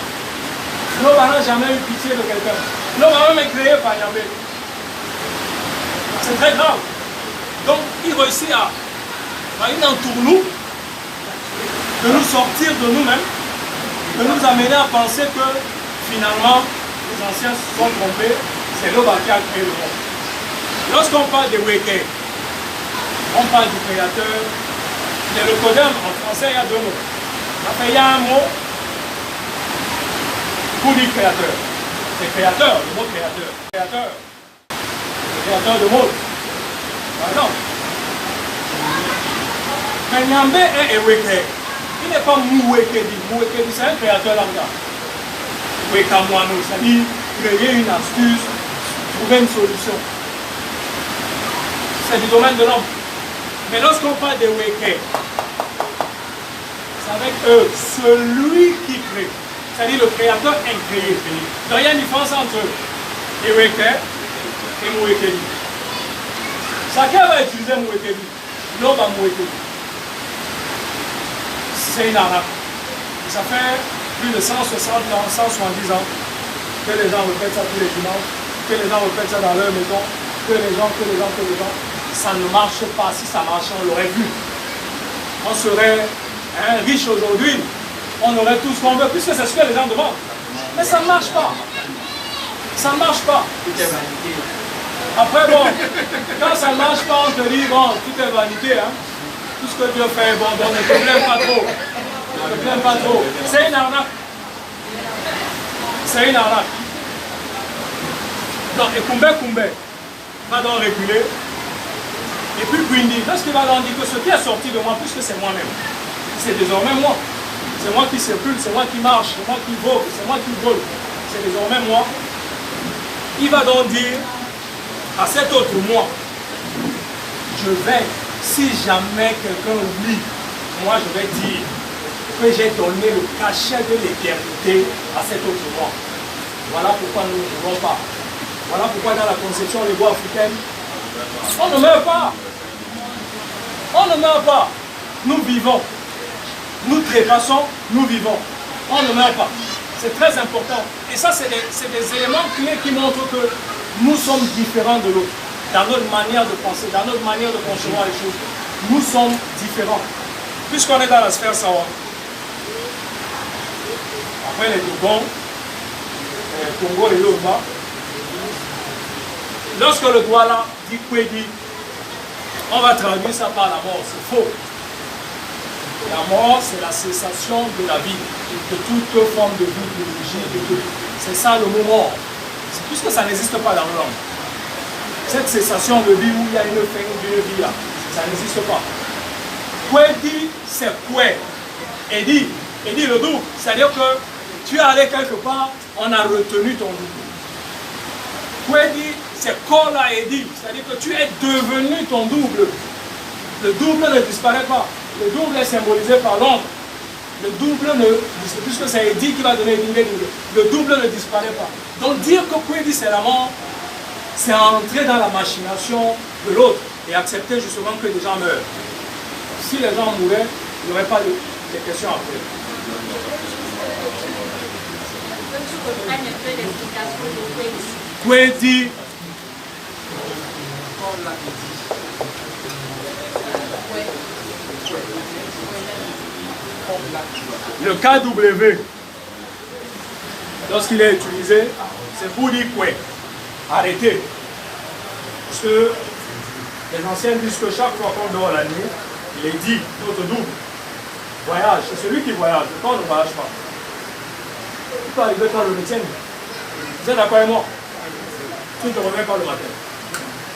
Loba n'a jamais eu pitié de quelqu'un. Loba même est créé par Niamey. C'est très grave. Donc, il réussit à une entourloupe de nous sortir de nous-mêmes, de nous amener à penser que finalement, les anciens se sont trompés, c'est Loba qui a créé le monde. Lorsqu'on parle de Weke, on parle du créateur. De le codem, en français, il y a deux mots. Enfin, il y a un mot pour dire créateur. C'est créateur, le mot créateur. Créateur. Le créateur de mots. Par exemple. Mais Niamey est Eweke. Il n'est pas Mouwekedi. Mouwekedi, c'est un créateur lambda. Wekamwano, c'est-à-dire créer une astuce, trouver une solution. C'est du domaine de l'homme. Mais lorsqu'on parle de Weke, c'est avec eux, celui qui crée. C'est-à-dire le créateur incréé. Donc il y a une différence entre Eweke et Mouwekedi. Chacun va utiliser Mouwekedi. L'homme va Mouwekedi. C'est une arnaque. Ça fait plus de 160 ans, 170 ans que les gens répètent ça tous les dimanches, que les gens répètent ça dans leur maison, que les gens. Ça ne marche pas. Si ça marchait, on l'aurait vu. On serait riche aujourd'hui. On aurait tout ce qu'on veut, puisque c'est ce que les gens demandent. Mais ça ne marche pas. Ça ne marche pas. Après, bon, quand ça ne marche pas, on te dit, bon, tout est vanité. Hein. Tout ce que Dieu fait, bon, donc ne te plains pas trop. Ne te plains pas trop. C'est une arnaque. C'est une arnaque. Donc, et Koumbe va donc reculer. Et puis Gwindi, lorsqu'il va donc dire que ce qui est sorti de moi, puisque c'est moi-même, c'est désormais moi. C'est moi qui circule, c'est moi qui marche, c'est moi qui vogue, c'est moi qui vole. C'est désormais moi. Il va donc dire à cet autre moi, je vais, si jamais quelqu'un oublie, moi je vais dire que j'ai donné le cachet de l'éternité à cet autre moi. Voilà pourquoi nous ne mourrons pas. Voilà pourquoi dans la conception légo-africaine, on ne meurt pas. On ne meurt pas. Nous vivons. Nous trépassons, nous vivons. On ne meurt pas. C'est très important. Et ça, c'est des éléments clés qui montrent que nous sommes différents de l'autre. Dans notre manière de penser, dans notre manière de concevoir les choses. Nous sommes différents. Puisqu'on est dans la sphère Sawa. Après les Dogons, les Congo et Yoruba, lorsque le Douala dit Kwedi, on va traduire ça par la mort. C'est faux. La mort, c'est la cessation de la vie, de toute forme de vie, de tout. C'est ça le mot mort. Puisque ça n'existe pas dans l'homme. Cette cessation de vie où il y a une fin d'une vie là, ça n'existe pas. Kwedi, c'est quoi? Edi le double. C'est-à-dire que tu es allé quelque part, on a retenu ton double. Kwedi, c'est Kola Edi. C'est-à-dire que tu es devenu ton double. Le double ne disparaît pas. Le double est symbolisé par l'ombre. Le double ne, puisque c'est Edi qui va donner Edi, le double ne disparaît pas. Donc dire que Kwedi c'est la mort, c'est entrer dans la machination de l'autre et accepter justement que les gens meurent. Si les gens mouraient, il n'y aurait pas de questions après. Kwedi. Le KW, lorsqu'il est utilisé, c'est pour dire quoi? Arrêtez. Parce que les anciens disent que chaque fois qu'on dort la nuit, il est dit, notre double, voyage. C'est celui qui voyage, le corps ne voyage pas. Il peut arriver quand le tien. Vous êtes d'accord avec moi? Tu ne te reviens pas le matin.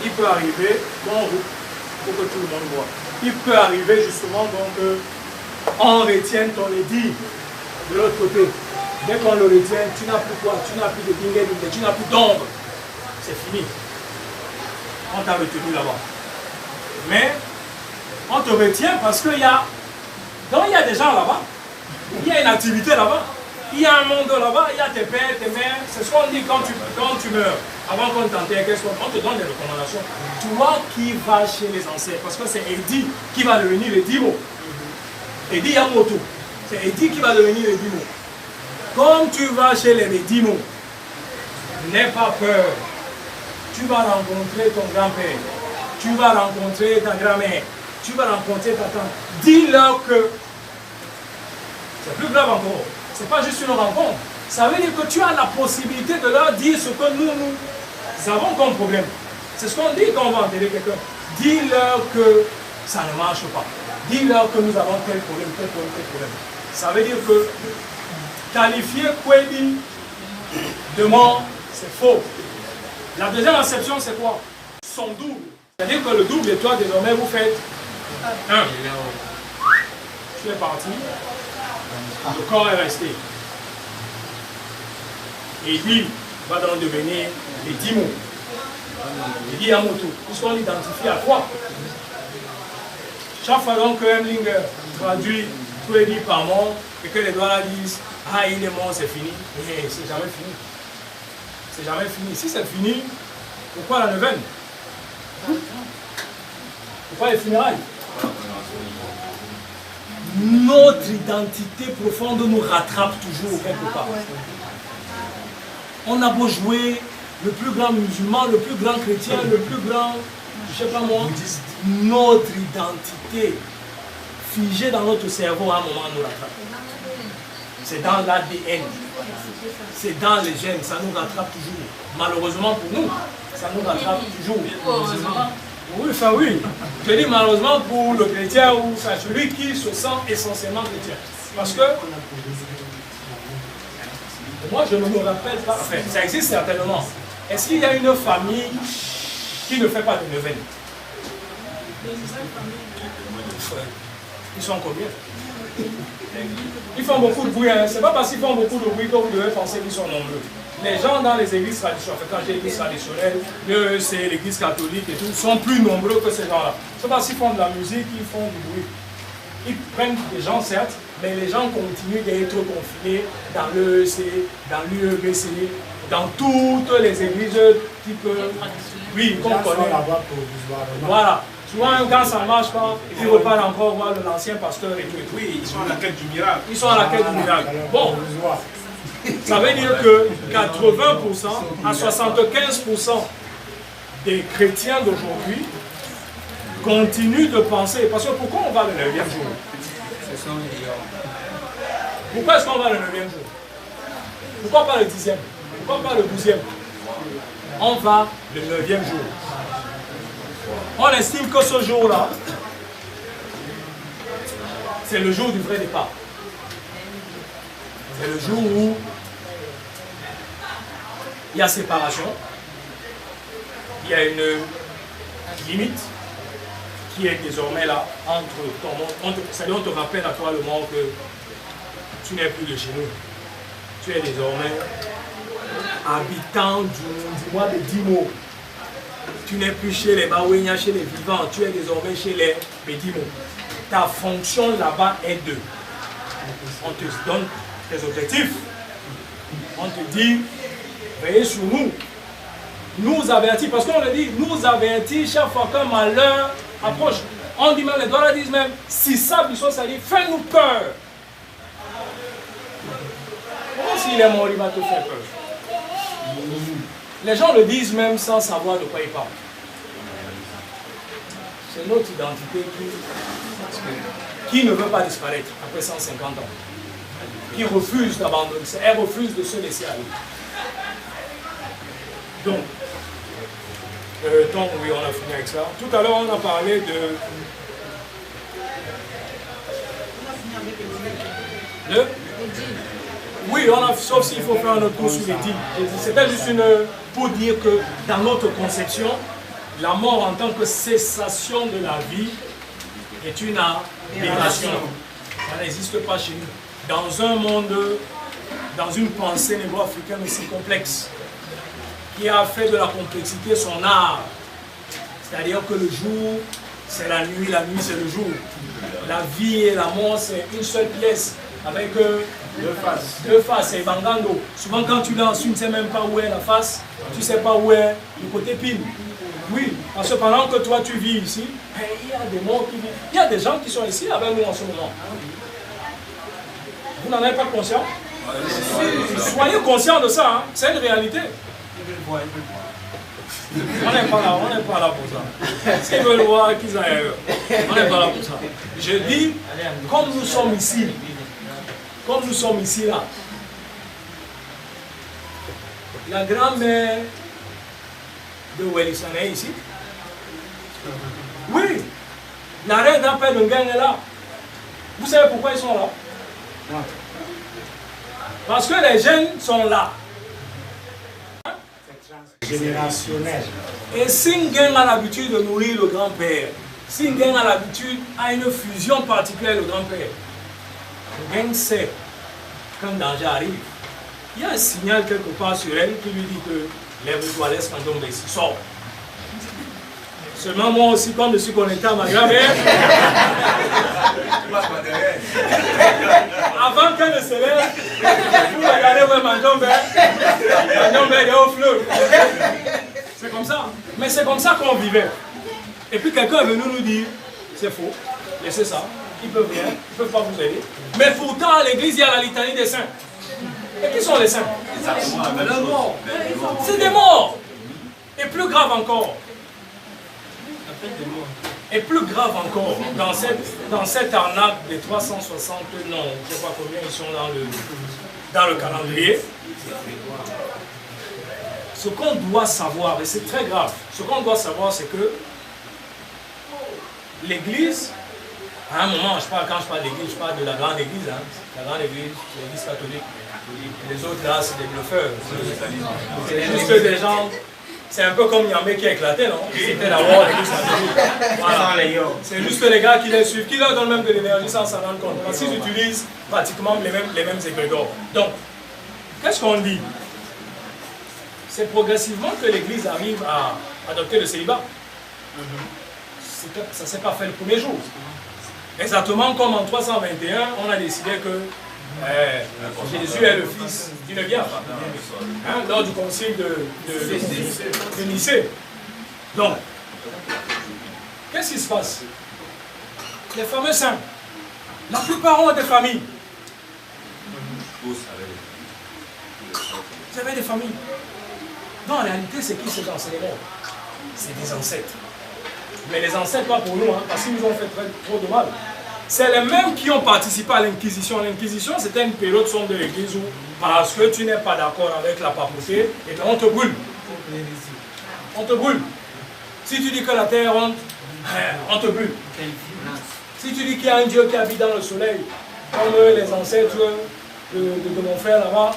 Il peut arriver, bon route. pour que tout le monde voit. Il peut arriver justement donc on retienne ton édit de l'autre côté. Dès qu'on le retient, tu n'as plus quoi? Tu n'as plus de dingue, tu n'as plus d'ombre. C'est fini. On t'a retenu là-bas. Mais on te retient parce qu'il y a... Donc il y a des gens là-bas. Il y a une activité là-bas. Il y a un monde là-bas. Il y a tes pères, tes mères. C'est ce qu'on dit quand tu meurs. Avant qu'on t'enterre, qu'est-ce qu'on te donne des recommandations. Toi qui vas chez les ancêtres. Parce que c'est Edi qui va devenir le Dimo. Edi Yamoto. C'est Edi qui va devenir le Dimo. Comme tu vas chez les Dimo, n'aie pas peur. Tu vas rencontrer ton grand-père. Tu vas rencontrer ta grand-mère. Tu vas rencontrer ta tante. Dis-leur que c'est plus grave encore. Ce n'est pas juste une rencontre. Ça veut dire que tu as la possibilité de leur dire ce que nous avons comme problème. C'est ce qu'on dit quand on va enterrer quelqu'un. Dis-leur que ça ne marche pas. Dis-leur que nous avons tel problème, tel problème, tel problème. Ça veut dire que qualifier Kwedi de mort, c'est faux. La deuxième acception, c'est quoi? Son double. C'est-à-dire que le double et toi, désormais, vous faites 1. Tu es parti. Le corps est resté. Et lui va donc devenir les Dimo. Les Yamoto. Puisqu'on l'identifie à quoi? Chaque fois donc que Hemlinger traduit Kwedi par mort et que les doigts disent ah, il est mort, c'est fini. Mais c'est jamais fini. C'est jamais fini. Si c'est fini, pourquoi la neuvaine? Pourquoi les funérailles? Notre identité profonde nous rattrape toujours quelque part. On a beau jouer le plus grand musulman, le plus grand chrétien, le plus grand, je ne sais pas moi, notre identité figée dans notre cerveau à un moment nous rattrape. C'est dans l'ADN, c'est dans les gènes, ça nous rattrape toujours. Malheureusement pour nous, ça nous rattrape toujours. Oui, enfin oui. Je dis malheureusement pour le chrétien ou celui qui se sent essentiellement chrétien. Parce que moi je ne me rappelle pas, enfin ça existe certainement. Est-ce qu'il y a une famille qui ne fait pas de neuvaine? Ils sont combien? Ils font beaucoup de bruit, hein. C'est pas parce qu'ils font beaucoup de bruit que vous devez penser qu'ils sont nombreux. Les gens dans les églises traditionnelles, quand j'ai l'église traditionnelle, c'est l'église catholique et tout, sont plus nombreux que ces gens-là. C'est parce qu'ils font de la musique, ils font du bruit. Ils prennent des gens, certes, mais les gens continuent d'être confinés dans l'EEC, dans l'UEBC, dans toutes les églises type. Oui, qu'on connaît. Voilà. Souvent, quand ça ne marche pas, ils repartent encore voir l'ancien pasteur et tout. Oui, ils sont à la quête du miracle. Ils sont à la quête du miracle. Bon. Ça veut dire que 80% à 75% des chrétiens d'aujourd'hui continuent de penser. Parce que pourquoi on va le 9e jour? Pourquoi est-ce qu'on va le 9e jour? Pourquoi pas le 10e? Pourquoi pas le 12e? On va le 9e jour. On estime que ce jour-là, c'est le jour du vrai départ. C'est le jour où il y a séparation, il y a une limite qui est désormais là entre ton monde. C'est-à-dire on te rappelle à toi le monde que tu n'es plus de chez nous. Tu es désormais habitant du mois de Dimo. Tu n'es plus chez les Bawenya, chez les vivants, tu es désormais chez les Bédimo. Ta fonction là-bas est de. On te donne tes objectifs. On te dit, veillez sur nous. Nous avertis, parce qu'on le dit, nous avertis chaque fois qu'un malheur approche. On dit même, les doigts disent même, si ça, ça dit, fais-nous peur. Comment s'il est mort, il va te faire peur? Les gens le disent même sans savoir de quoi ils parlent. C'est notre identité qui ne veut pas disparaître après 150 ans. Qui refuse d'abandonner, elle refuse de se laisser aller. Donc, oui, on a fini avec ça. Tout à l'heure, on a parlé de... Oui, sauf s'il faut faire un autre cours sur les dîmes. C'était juste pour dire que dans notre conception, la mort en tant que cessation de la vie est une aberration. Ça n'existe pas chez nous. Dans un monde, dans une pensée négro-africaine aussi complexe, qui a fait de la complexité son art. C'est-à-dire que le jour, c'est la nuit c'est le jour. La vie et la mort, c'est une seule pièce, avec deux faces et bangando. Souvent quand tu danses, tu ne sais même pas où est la face, tu ne sais pas où est le côté pile. Oui, parce que pendant que toi tu vis ici, il y a des morts qui vivent. Il y a des gens qui sont ici avec nous en ce moment. Vous n'en êtes pas conscient? Soyez conscients de ça, hein. C'est une réalité. On n'est pas là pour ça. S'ils veulent voir qu'ils aillent, on n'est pas là pour ça. Je dis, comme nous sommes ici là, la grand-mère de Wellison est ici. Oui, la reine d'Ampère de Ngang est là. Vous savez pourquoi ils sont là? Parce que les jeunes sont là. Générationnel. Et Singen a l'habitude de nourrir le grand-père. Singen a l'habitude à une fusion particulière le grand-père. Singen sait quand danger arrive. Il y a un signal quelque part sur elle qui lui dit que les toilettes quand on ici sort. Seulement moi aussi, comme je suis connecté à ma grand-mère, avant qu'elle ne se lève, vous regardez où est ma grand-mère est au fleuve. C'est comme ça. Mais c'est comme ça qu'on vivait. Et puis quelqu'un est venu nous dire, c'est faux, laissez ça, ils peuvent rien, ils ne peuvent pas vous aider. Mais pourtant, à l'église, il y a la litanie des saints. Et qui sont les saints? C'est des morts. Et plus grave encore. Et plus grave encore, dans cette arnaque des 360 noms, je ne sais pas combien ils sont dans le calendrier, ce qu'on doit savoir, et c'est très grave, ce qu'on doit savoir, c'est que l'Église, à un moment, quand je parle d'église, je parle de la grande église, hein, la grande église, l'église catholique. Les autres là, c'est des bluffeurs. C'est juste des gens, c'est un peu comme Niamey qui a éclaté, non? C'était d'abord l'église catholique. Voilà. C'est juste les gars qui les suivent, qui leur donnent même de l'énergie sans s'en rendre compte. Parce qu'ils utilisent pratiquement les mêmes égrégores. Donc, qu'est-ce qu'on dit? C'est progressivement que l'église arrive à adopter le célibat. Ça ne s'est pas fait le premier jour. Exactement comme en 321, on a décidé que Jésus est le fils d'une vierge, hein, lors du concile de Nicée. Donc, qu'est-ce qui se passe? Les fameux saints, la plupart ont des familles. Vous avez des familles. Non, en réalité, c'est qui ces enseignants? C'est des ancêtres. Mais les ancêtres, pas pour nous, hein, parce qu'ils nous ont fait trop de mal. C'est les mêmes qui ont participé à l'Inquisition. L'Inquisition, c'était une période sombre de l'Église où, parce que tu n'es pas d'accord avec la papauté, et bien on te brûle. On te brûle. Si tu dis que la terre honte, on te brûle. Si tu dis qu'il y a un Dieu qui habite dans le soleil, comme les ancêtres de mon frère là-bas,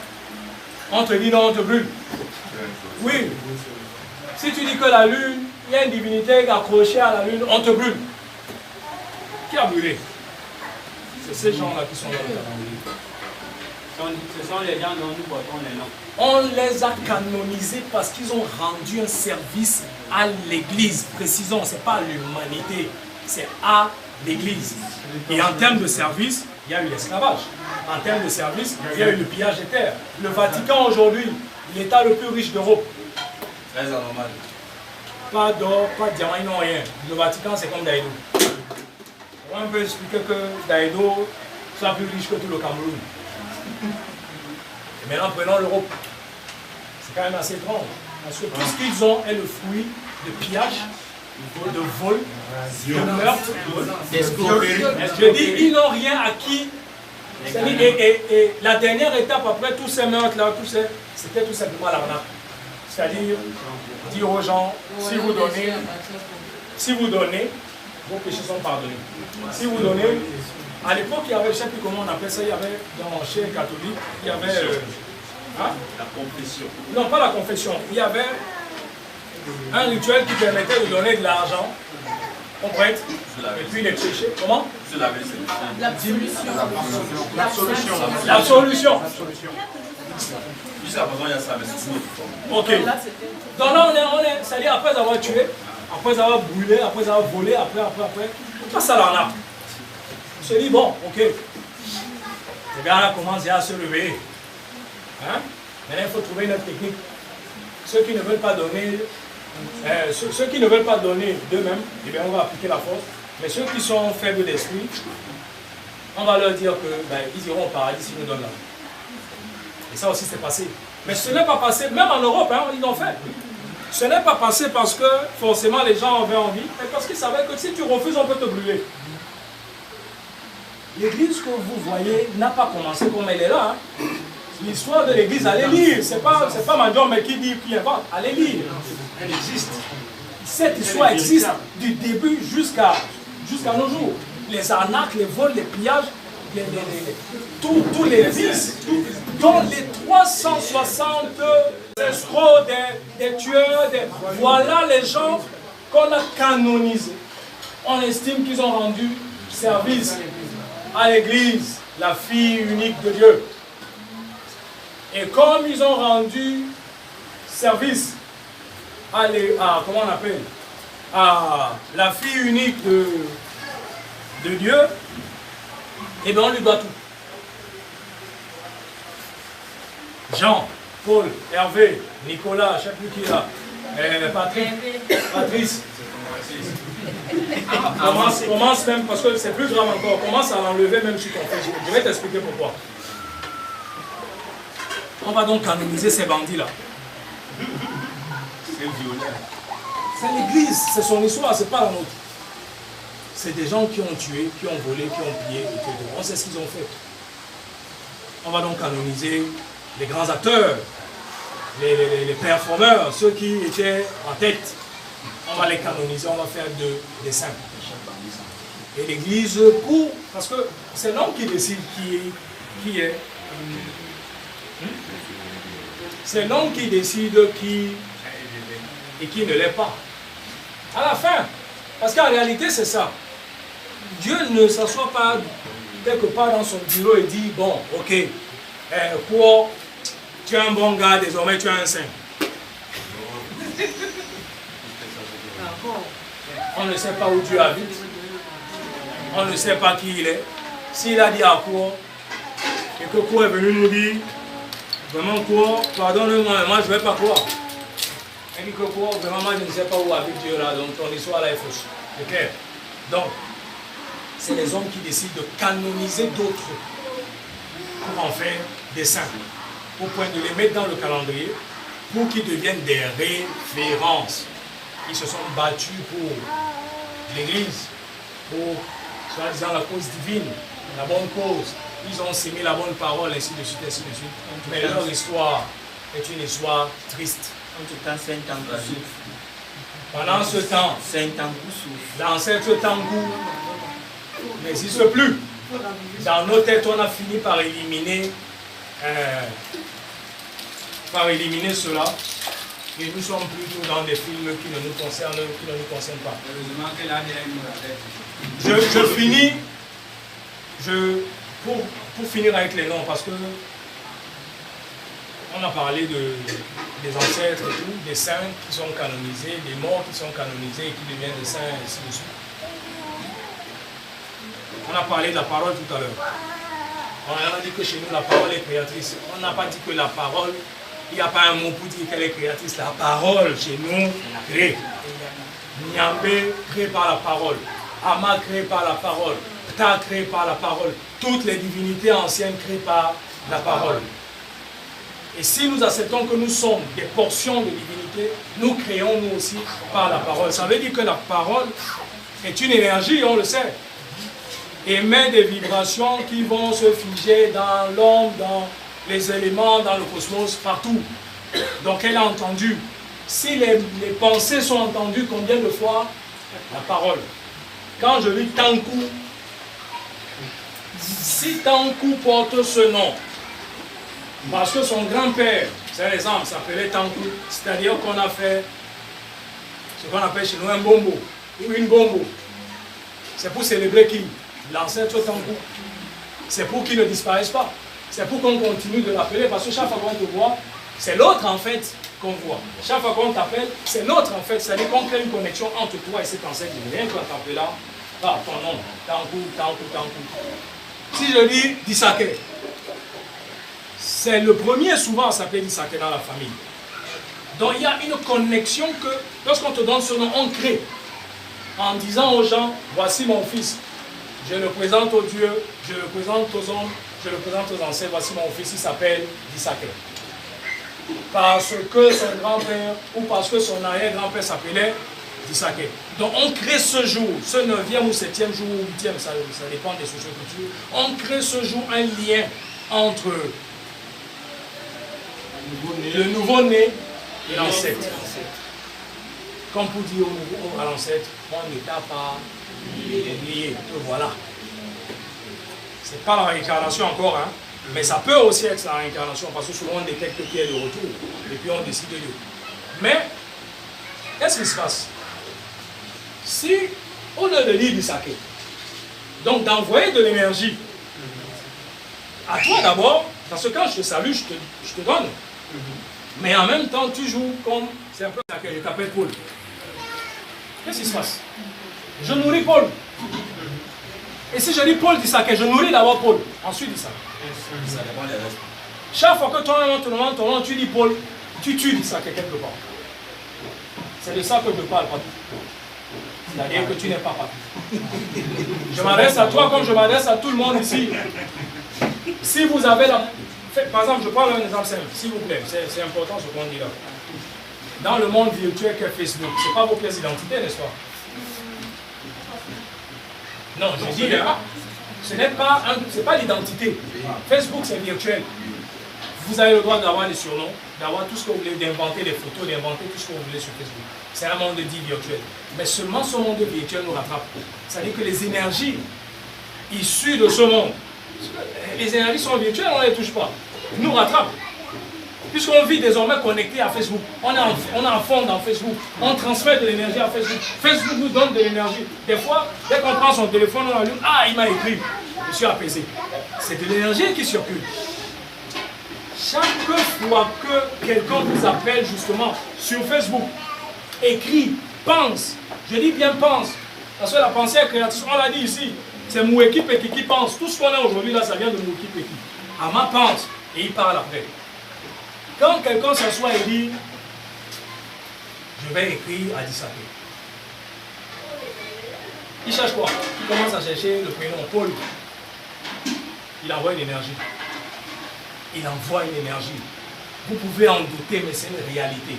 on te dit non, on te brûle. Oui. Si tu dis que la lune, il y a une divinité accrochée à la lune, on te brûle. Qui a brûlé? C'est ces gens-là qui sont dans le calendrier. Ce sont les gens dont nous portons les noms. On les a canonisés parce qu'ils ont rendu un service à l'Église. Précisons, ce n'est pas à l'humanité, c'est à l'Église. Et en termes de service, il y a eu l'esclavage. En termes de service, il y a eu le pillage des terres. Le Vatican aujourd'hui, l'État le plus riche d'Europe. Très anormal. Pas d'or, pas de diamant, ils n'ont rien. Le Vatican, c'est comme Daïdo. On peut expliquer que Daïdo soit plus riche que tout le Cameroun. Et maintenant, prenons l'Europe. C'est quand même assez étrange. Parce que tout ce qu'ils ont est le fruit de pillage, de vol, de meurtre, d'escroquerie. Je dis, ils n'ont rien acquis. Et la dernière étape après tous ces meurtres-là, c'était tout simplement l'arnaque. C'est-à-dire dire aux gens, si vous donnez, vos péchés sont pardonnés. Si vous donnez, à l'époque, il y avait, je ne sais plus comment on appelle ça, il y avait dans chez les catholiques, il y avait... la confession. Non, pas la confession. Il y avait Un rituel qui permettait de donner de l'argent au prêtre et puis les péchés. Comment? L'absolution. Jusqu'à présent, il y a ça, mais c'est une Ok. Donc là, on est c'est-à-dire après avoir tué, après avoir brûlé, après avoir volé, après, on passe à l'arnaque. On se dit, bon, ok. Les gars commencent à se lever. Hein? Maintenant, il faut trouver une autre technique. Ceux qui ne veulent pas donner, ceux qui ne veulent pas donner d'eux-mêmes, eh bien, on va appliquer la force. Mais ceux qui sont faibles d'esprit, on va leur dire qu'ils iront au paradis s'ils nous donnent l'argent. Et ça aussi, c'est passé. Mais ce n'est pas passé, même en Europe, hein, ils l'ont fait. Ce n'est pas passé parce que forcément les gens avaient envie, mais parce qu'ils savaient que si tu refuses, on peut te brûler. L'église que vous voyez n'a pas commencé comme elle est là. Hein. L'histoire de l'église, allez lire. C'est pas Mandon mais qui dit, qui invente. Allez lire. Elle existe. Cette histoire existe du début jusqu'à nos jours. Les arnaques, les vols, les pillages, tous les vices, dont les 360 escrocs, des tueurs, voilà les gens qu'on a canonisés. On estime qu'ils ont rendu service à l'église, la fille unique de Dieu. Et comme ils ont rendu service à comment on appelle, à la fille unique de Dieu, eh bien on lui doit tout. Jean, Paul, Hervé, Nicolas, je ne sais plus qui est là, Patrice. Commence même, parce que c'est plus grave encore, commence à l'enlever même sur ton Facebook. Je vais t'expliquer pourquoi. On va donc canoniser ces bandits-là. C'est l'église, c'est son histoire, c'est pas la nôtre. C'est des gens qui ont tué, qui ont volé, qui ont pillé, et tout. On sait ce qu'ils ont fait. On va donc canoniser les grands acteurs, les performeurs, ceux qui étaient en tête. On va les canoniser, on va faire des saints. Et l'église, parce que c'est l'homme qui décide qui est. C'est l'homme qui décide qui et qui ne l'est pas. À la fin, parce qu'en réalité c'est ça. Dieu ne s'assoit pas quelque part dans son bureau et dit, bon, ok, quoi, tu es un bon gars, désormais tu es un saint. On ne sait pas où Dieu habite. On ne sait pas qui il est. S'il a dit à quoi, et que quoi est venu nous dire, vraiment quoi, pardonne-moi, moi je ne vais pas croire. Il dit que quoi, vraiment moi je ne sais pas où habite Dieu là, donc ton histoire là est fausse. C'est clair. Donc, c'est les hommes qui décident de canoniser d'autres pour en faire des saints, au point de les mettre dans le calendrier pour qu'ils deviennent des références. Ils se sont battus pour l'Église, pour, soi-disant, la cause divine, la bonne cause. Ils ont sémé la bonne parole, ainsi de suite, ainsi de suite. Mais leur histoire est une histoire triste. Pendant ce temps, l'ancêtre Tangou n'existe plus. Dans nos têtes, on a fini par éliminer cela. Et nous sommes plutôt dans des films qui ne nous concernent pas. Je finis, pour finir avec les noms, parce que on a parlé des ancêtres et tout, des saints qui sont canonisés, des morts qui sont canonisés et qui deviennent des saints, et ainsi de suite. On a parlé de la parole tout à l'heure. On a dit que chez nous, la parole est créatrice. On n'a pas dit que la parole, il n'y a pas un mot pour dire qu'elle est créatrice. La parole, chez nous, crée. Nyambé, créé par la parole. Ama, créé par la parole. Ptah, créé par la parole. Toutes les divinités anciennes créées par la parole. Et si nous acceptons que nous sommes des portions de divinité, nous créons nous aussi par la parole. Ça veut dire que la parole est une énergie, on le sait. Émet des vibrations qui vont se figer dans l'homme, dans les éléments, dans le cosmos, partout. Donc elle a entendu. Si les pensées sont entendues, combien de fois la parole? Quand je lis Tankou, si Tankou porte ce nom, parce que son grand-père, c'est un exemple, s'appelait Tankou, c'est-à-dire qu'on a fait ce qu'on appelle chez nous un bombo, ou une bombo. C'est pour célébrer qui? L'ancêtre Tankou. C'est pour qu'il ne disparaisse pas. C'est pour qu'on continue de l'appeler, parce que chaque fois qu'on te voit, c'est l'autre en fait qu'on voit. Chaque fois qu'on t'appelle, c'est l'autre en fait. C'est-à-dire qu'on crée une connexion entre toi et cet ancêtre. Rien qu'on t'appelle là, ah, ton nom, Tankou, Tankou, Tankou. Si je dis Disake, c'est le premier souvent à s'appeler Disake dans la famille. Donc il y a une connexion que, lorsqu'on te donne ce nom, on crée. En disant aux gens, voici mon fils. Je le présente aux dieux, je le présente aux hommes, je le présente aux ancêtres. Voici mon fils, il s'appelle Disake. Parce que son grand-père ou parce que son arrière-grand-père s'appelait Disake. Donc on crée ce jour, ce 9e ou 7e jour ou 8e, ça dépend des sociocultures. On crée ce jour un lien entre le nouveau-né et l'ancêtre. Comme pour dire à l'ancêtre, on ne t'a pas lié, voilà. C'est pas la réincarnation encore, hein, mais ça peut aussi être la réincarnation, parce que souvent on détecte qu'il y a de retour, et puis on décide de lui. Mais, qu'est-ce qui se passe? Si, au lieu de lire du saké, donc d'envoyer de l'énergie, à toi d'abord, parce que quand je te salue, je te donne. Mais en même temps, tu joues comme, c'est un peu ça que je t'appelle Paul. Qu'est-ce qui se passe? Je nourris Paul. Et si je dis Paul Disake, je nourris d'abord Paul, ensuite Disake. Chaque fois que toi te demandes ton nom, tu dis Paul, tu tues Disake quelque part. C'est de ça que je parle, Papi. C'est-à-dire que tu n'es pas Papi. Je m'adresse à toi comme je m'adresse à tout le monde ici. Si vous avez la... Par exemple, je prends un exemple simple, s'il vous plaît, c'est important ce qu'on dit là. Dans le monde virtuel qu'est Facebook, ce n'est pas vos pièces d'identité, n'est-ce pas? Non, je dis là, ce n'est pas l'identité. Facebook, c'est virtuel. Vous avez le droit d'avoir des surnoms, d'avoir tout ce que vous voulez, d'inventer des photos, d'inventer tout ce que vous voulez sur Facebook. C'est un monde dit virtuel. Mais seulement ce monde virtuel nous rattrape. C'est-à-dire que les énergies issues de ce monde, les énergies sont virtuelles, on ne les touche pas. Nous rattrape. Puisqu'on vit désormais connecté à Facebook. On est en fond dans Facebook. On transmet de l'énergie à Facebook. Facebook nous donne de l'énergie. Des fois, dès qu'on prend son téléphone, on allume. Ah, il m'a écrit. Je suis apaisé. C'est de l'énergie qui circule. Chaque fois que quelqu'un vous appelle justement sur Facebook, écrit, pense. Je dis bien pense. Parce que la pensée est créatrice. On l'a dit ici. C'est Moueki Peki qui pense. Tout ce qu'on a aujourd'hui là, ça vient de Moueki Peki. Ama pense. Et il parle après. Quand quelqu'un s'assoit et dit, je vais écrire à Disake, il cherche quoi? Il commence à chercher le prénom Paul. Il envoie une énergie. Il envoie une énergie. Vous pouvez en douter, mais c'est une réalité.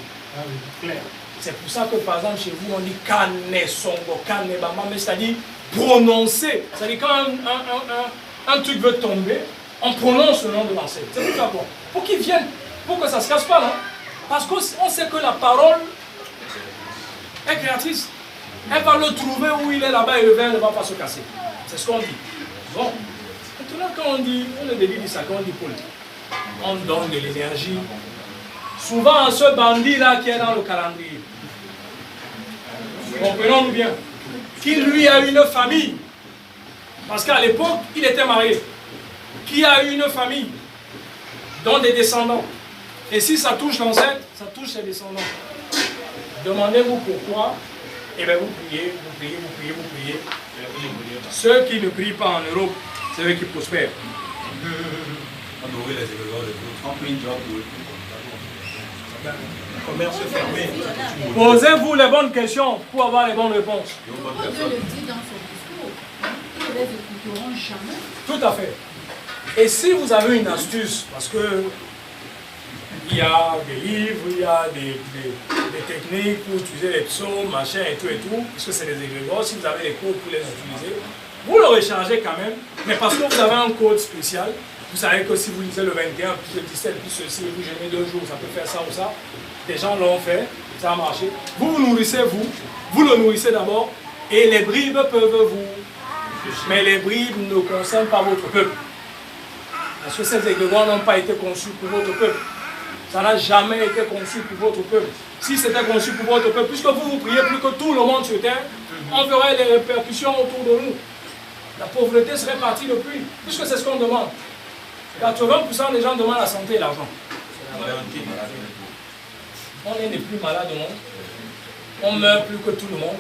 C'est pour ça que par exemple chez vous on dit Kane Songo, Kane Bamba, mais c'est-à-dire prononcer. C'est-à-dire quand un truc veut tomber, on prononce le nom de l'ancêtre. C'est pour ça quoi? Pour qu'il vienne. Pour que ça ne se casse pas, non? Parce qu'on sait que la parole est créatrice. Elle va le trouver où il est là-bas et le verre ne va pas se casser. C'est ce qu'on dit. Bon. Maintenant, quand on dit, on le début dit ça, quand on dit Paul, on donne de l'énergie. Souvent à ce bandit-là qui est dans le calendrier. Comprenons-nous bien. Qui lui a une famille. Parce qu'à l'époque, il était marié. Qui a une famille, dont des descendants. Et si ça touche l'ancêtre, ça touche ses descendants. Demandez-vous pourquoi. Et bien vous priez, vous priez, vous priez, vous priez. Ceux qui ne prient pas en Europe, c'est eux qui prospèrent. Commerce fermé. Posez-vous les bonnes questions pour avoir les bonnes réponses. Dieu le dit dans son discours. Ils ne les écouteront jamais. Tout à fait. Et si vous avez une astuce, parce que il y a des livres, il y a des techniques pour utiliser les psaumes, machin et tout, puisque c'est des égrégores, si vous avez les codes pour les utiliser, vous le rechargez quand même, mais parce que vous avez un code spécial, vous savez que si vous lisez le 21, puis le 17, puis ceci, vous gênez 2 jours, ça peut faire ça ou ça, des gens l'ont fait, ça a marché, vous nourrissez vous le nourrissez d'abord, et les bribes peuvent vous, mais les bribes ne concernent pas votre peuple. Parce que ces égrégores n'ont pas été conçus pour votre peuple. Ça n'a jamais été conçu pour votre peuple. Si c'était conçu pour votre peuple, puisque vous priez plus que tout le monde sur terre, on verrait les répercussions autour de nous. La pauvreté serait partie depuis, puisque c'est ce qu'on demande. 80% des gens demandent la santé et l'argent. On est les plus malades au monde. On meurt plus que tout le monde.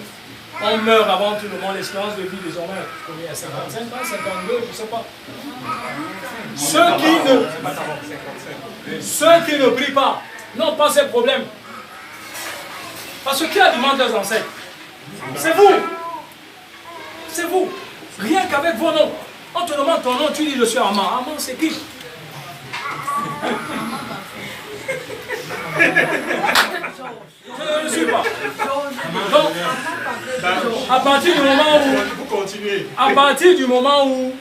On meurt avant tout le monde. L'espérance de vie désormais, combien? 55 ans, 52, je ne sais pas. Ceux qui ne prient pas n'ont pas ces problèmes. Parce que qui alimente leurs ancêtres? C'est vous. C'est vous. Rien qu'avec vos noms. On te demande ton nom, tu dis je suis Armand. Armand, c'est qui? Je ne suis pas. Donc, à partir du moment où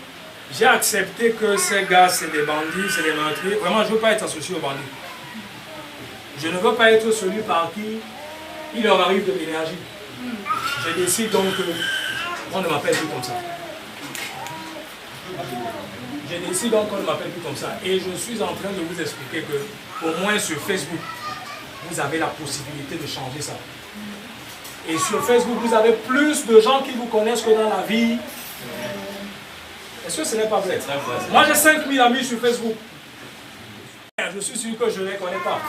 j'ai accepté que ces gars, c'est des bandits, c'est des meurtriers, vraiment, je ne veux pas être associé aux bandits. Je ne veux pas être celui par qui il leur arrive de l'énergie. Je décide donc qu'on ne m'appelle plus comme ça. Je décide donc qu'on ne m'appelle plus comme ça. Et je suis en train de vous expliquer que, au moins sur Facebook, vous avez la possibilité de changer ça. Et sur Facebook, vous avez plus de gens qui vous connaissent que dans la vie. Est-ce que ce n'est pas vrai? Moi, j'ai 5000 amis sur Facebook. Je suis sûr que je ne les connais pas.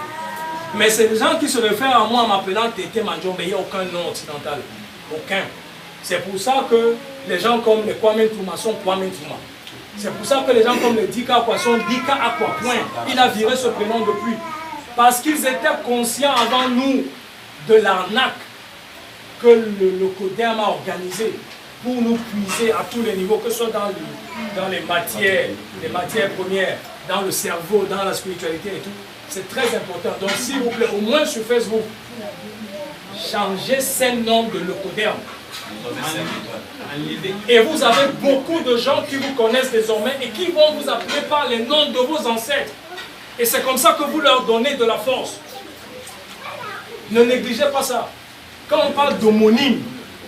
Mais c'est des gens qui se réfèrent à moi en m'appelant Tété Mandiombe. Il n'y a aucun nom occidental. Aucun. C'est pour ça que les gens comme les Kwame Nkrumah sont Kwame Nkrumah. C'est pour ça que les gens comme le Dika Akwa sont Dika Akwa. Point. Il a viré ce prénom depuis. Parce qu'ils étaient conscients avant nous de l'arnaque que le CODERM a organisé pour nous puiser à tous les niveaux, que ce soit dans les matières premières, dans le cerveau, dans la spiritualité et tout. C'est très important. Donc s'il vous plaît, au moins sur Facebook, changez ces noms de le CODERM. Et vous avez beaucoup de gens qui vous connaissent désormais et qui vont vous appeler par les noms de vos ancêtres. Et c'est comme ça que vous leur donnez de la force. Ne négligez pas ça. Quand on parle d'homonyme,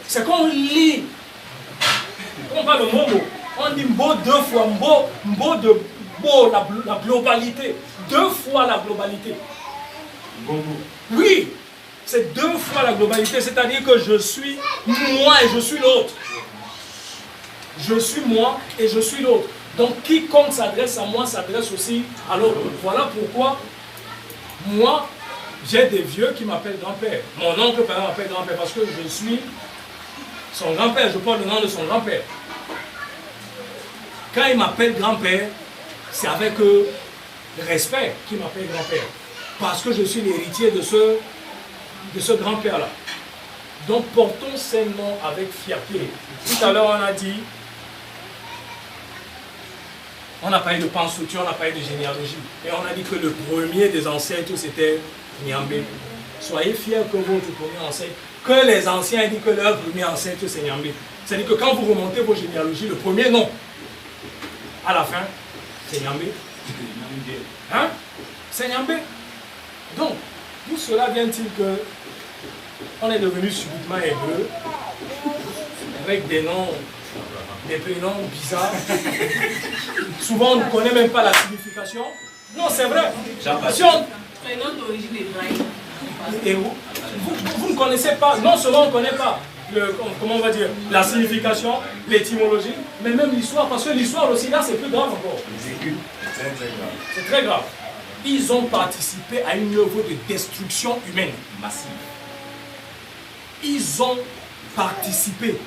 c'est qu'on lit. Quand on parle de momo, on dit mbo deux fois, mbo de bo, la globalité. Deux fois la globalité. Oui, c'est deux fois la globalité. C'est-à-dire que je suis moi et je suis l'autre. Je suis moi et je suis l'autre. Donc quiconque s'adresse à moi s'adresse aussi à l'autre. Voilà pourquoi moi, j'ai des vieux qui m'appellent grand-père. Mon oncle par exemple m'appelle grand-père parce que je suis son grand-père. Je porte le nom de son grand-père. Quand il m'appelle grand-père, c'est avec respect qu'il m'appelle grand-père. Parce que je suis l'héritier de ce grand-père-là. Donc portons ces noms avec fierté. Tout à l'heure on a dit, on a parlé de Pansouti, on a parlé de généalogie. Et on a dit que le premier des ancêtres c'était Nyambé. Soyez fiers que votre premier ancêtre, que les anciens disent que leur premier ancêtre c'est Nyambé. C'est-à-dire que quand vous remontez vos généalogies, le premier nom, à la fin, c'est Nyambé. Hein? C'est Nyambé. Donc, d'où cela vient-il que on est devenu subitement hébreu, avec des noms, des prénoms bizarres. Souvent, on ne connaît même pas la signification. Non, c'est vrai. Prénom d'origine hébraïque. Et vous ne connaissez pas, non seulement on ne connaît pas comment on va dire, la signification, l'étymologie, mais même l'histoire, parce que l'histoire aussi là c'est plus grave encore. C'est très grave. Ils ont participé à une œuvre de destruction humaine massive. Ils ont participé.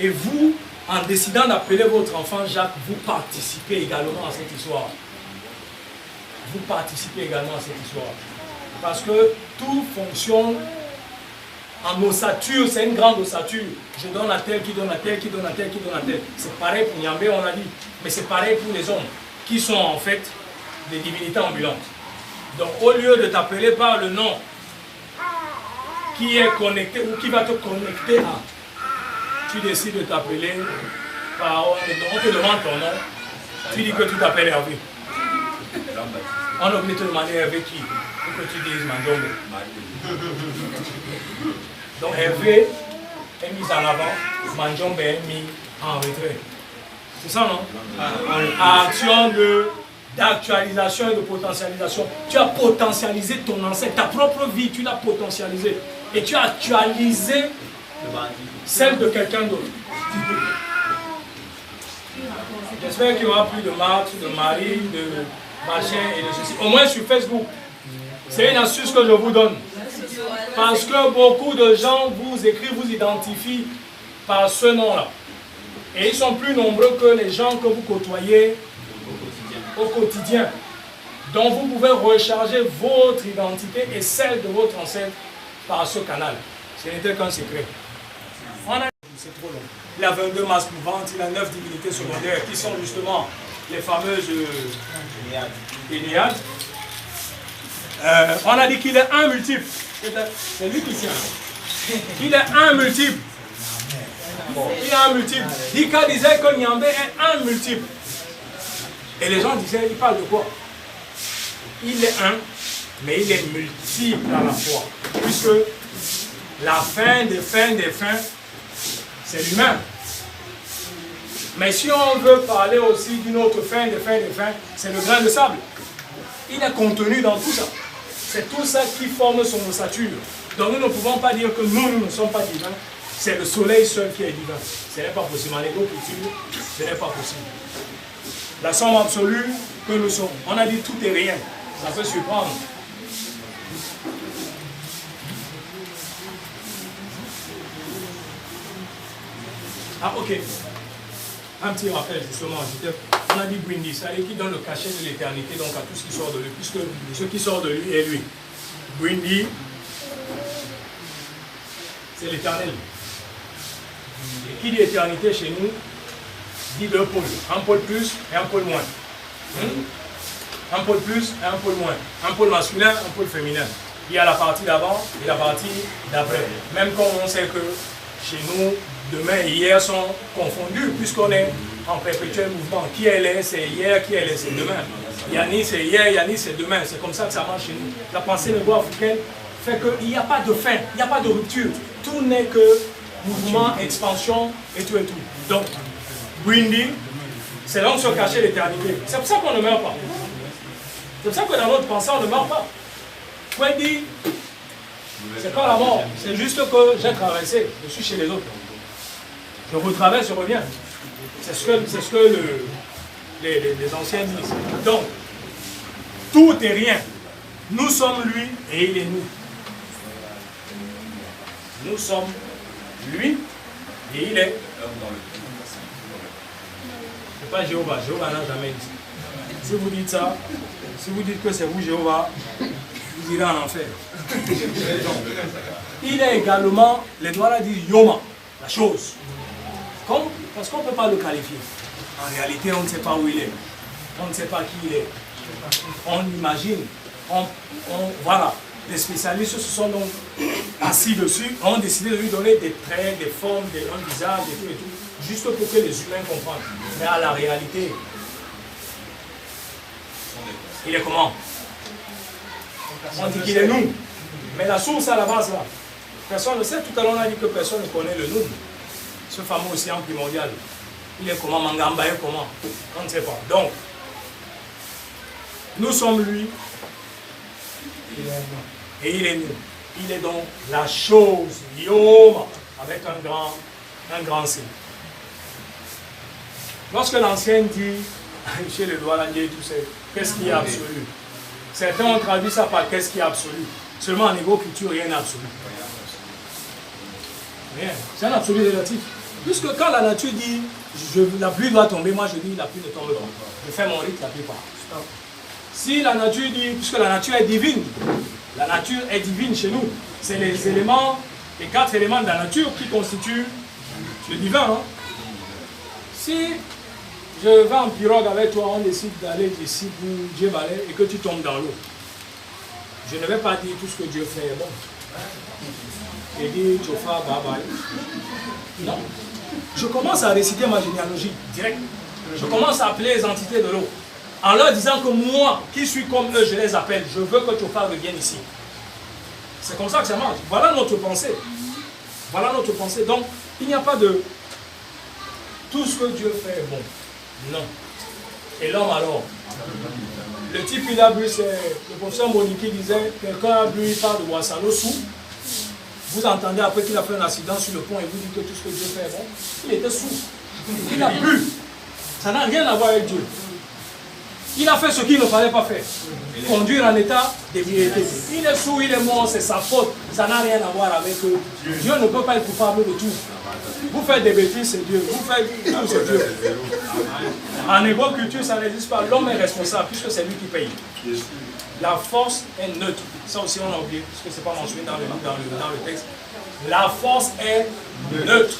Et vous, en décidant d'appeler votre enfant Jacques, vous participez également à cette histoire. Vous participez également à cette histoire. Parce que tout fonctionne en ossature, c'est une grande ossature. Je donne à tel, qui donne à tel, qui donne à tel, qui donne à tel. C'est pareil pour Nyambé, on a dit. Mais c'est pareil pour les hommes, qui sont en fait des divinités ambulantes. Donc au lieu de t'appeler par le nom qui est connecté ou qui va te connecter à, tu décides de t'appeler par, on te demande ton nom, tu dis que tu t'appelles Hervé. On a oublié de te demander Hervé qui, pour que tu dises Mandiombe. Donc Hervé est mis en avant, Mandiombe est mis en retrait. C'est ça non? À action de d'actualisation et de potentialisation. Tu as potentialisé ton ancêtre, ta propre vie, tu l'as potentialisée. Et tu as actualisé celle de quelqu'un d'autre. J'espère qu'il n'y aura plus de Marthe, de Marie, de machin et de ceci. Au moins sur Facebook. C'est une astuce que je vous donne. Parce que beaucoup de gens vous écrivent, vous identifient par ce nom-là. Et ils sont plus nombreux que les gens que vous côtoyez au quotidien. Donc vous pouvez recharger votre identité et celle de votre ancêtre par ce canal. Ce n'était qu'un secret. C'est trop long. Il a 22 masses mouvantes, il a 9 divinités secondaires qui sont justement les fameuses Iliades. On a dit qu'il est un multiple. C'est lui qui tient. Il est un multiple. Il est un multiple. Dika disait que Nyambé est un multiple. Et les gens disaient, il parle de quoi? Il est un, mais il est multiple à la fois. Puisque la fin des fins, c'est l'humain. Mais si on veut parler aussi d'une autre fin des fins, c'est le grain de sable. Il est contenu dans tout ça. C'est tout ça qui forme son ossature. Donc nous ne pouvons pas dire que nous ne sommes pas divins. C'est le soleil seul qui est divin. Ce n'est pas possible. En égo-culture, ce n'est pas possible. La somme absolue que nous sommes. On a dit tout et rien. Ça peut surprendre. Ah, ok. Un petit rappel, justement. On a dit Bwindi, c'est-à-dire qui donne le cachet de l'éternité donc à tout ce qui sort de lui, puisque ce qui sort de lui est lui. Bwindi, c'est l'éternel. Et qui dit éternité chez nous, dit deux pôles. Un pôle plus et un pôle moins. Un pôle plus et un pôle moins. Un pôle masculin, un pôle féminin. Il y a la partie d'avant et la partie d'après. Même quand on sait que chez nous, demain et hier sont confondus, puisqu'on est en perpétuel mouvement. Qui elle est, c'est hier, qui elle est, c'est demain. Yanni, c'est hier, Yanni, c'est demain. C'est comme ça que ça marche chez nous. La pensée négo-africaine fait qu'il n'y a pas de fin, il n'y a pas de rupture. Tout n'est que mouvement, expansion et tout et tout. Donc, Bwindi, c'est donc se cacher l'éternité. C'est pour ça qu'on ne meurt pas. C'est pour ça que dans notre pensée, on ne meurt pas. Bwindi, c'est pas la mort. C'est juste que j'ai traversé. Je suis chez les autres. Je retraverse, je reviens. C'est ce que les anciens disent. Donc, tout est rien. Nous sommes lui et il est nous. Nous sommes lui et il est. C'est pas Jéhovah. Jéhovah n'a jamais dit. Si vous dites ça, si vous dites que c'est vous Jéhovah, vous irez en enfer. Il est également, les Douala disent Yoma, la chose. Parce qu'on ne peut pas le qualifier. En réalité, on ne sait pas où il est. On ne sait pas qui il est. On imagine. Voilà. Les spécialistes se sont donc assis dessus, ont décidé de lui donner des traits, des formes, un visage et tout, juste pour que les humains comprennent. Mais à la réalité, il est comment? On dit qu'il est nous. Mais la source à la base là, personne ne sait. Tout à l'heure on a dit que personne ne connaît le nous. Ce fameux océan primordial. Il est comment? Mangamba est comment? On ne sait pas. Donc, nous sommes lui. Et il est nous. Il est donc la chose, Yoma, avec un grand C. Lorsque l'ancien dit, chez les Douala et tout ça, qu'est-ce qui est absolu? Certains ont traduit ça par qu'est-ce qui est absolu. Seulement en égo-culture, rien n'est absolu. Rien. C'est un absolu relatif. Puisque quand la nature dit, la pluie doit tomber, moi je dis, la pluie ne tombe pas. Je fais mon rythme, la pluie part. Si la nature dit, puisque la nature est divine, la nature est divine chez nous. C'est les éléments, les 4 éléments de la nature qui constituent le divin. Hein. Si je vais en pirogue avec toi, on décide d'aller d'ici pour Dieu balai et que tu tombes dans l'eau. Je ne vais pas dire tout ce que Dieu fait est bon. Et dire Tchofa, bye bye. Non. Je commence à réciter ma généalogie direct. Je commence à appeler les entités de l'eau. En leur disant que moi, qui suis comme eux, je les appelle. Je veux que Tchofa revienne ici. C'est comme ça que ça marche. Voilà notre pensée. Voilà notre pensée. Donc, il n'y a pas de... Tout ce que Dieu fait est bon. Non. Et l'homme alors, Le type, il a bu, c'est le professeur Monique disait, quelqu'un a bu, il parle de Wassano sous. Vous entendez après qu'il a fait un accident sur le pont et vous dites que tout ce que Dieu fait est bon. Il était sous. Il a bu. Ça n'a rien à voir avec Dieu. Il a fait ce qu'il ne fallait pas faire. Conduire en état d'ébriété. Il est sous, il est mort, c'est sa faute. Ça n'a rien à voir avec eux. Dieu ne peut pas être coupable de tout. Vous faites des bêtises, c'est Dieu. Vous faites tout, c'est Dieu. En hébreu-culture, ça n'existe pas. L'homme est responsable puisque c'est lui qui paye. La force est neutre. Ça aussi, on a oublié, parce que ce n'est pas mentionné dans le texte. La force est neutre.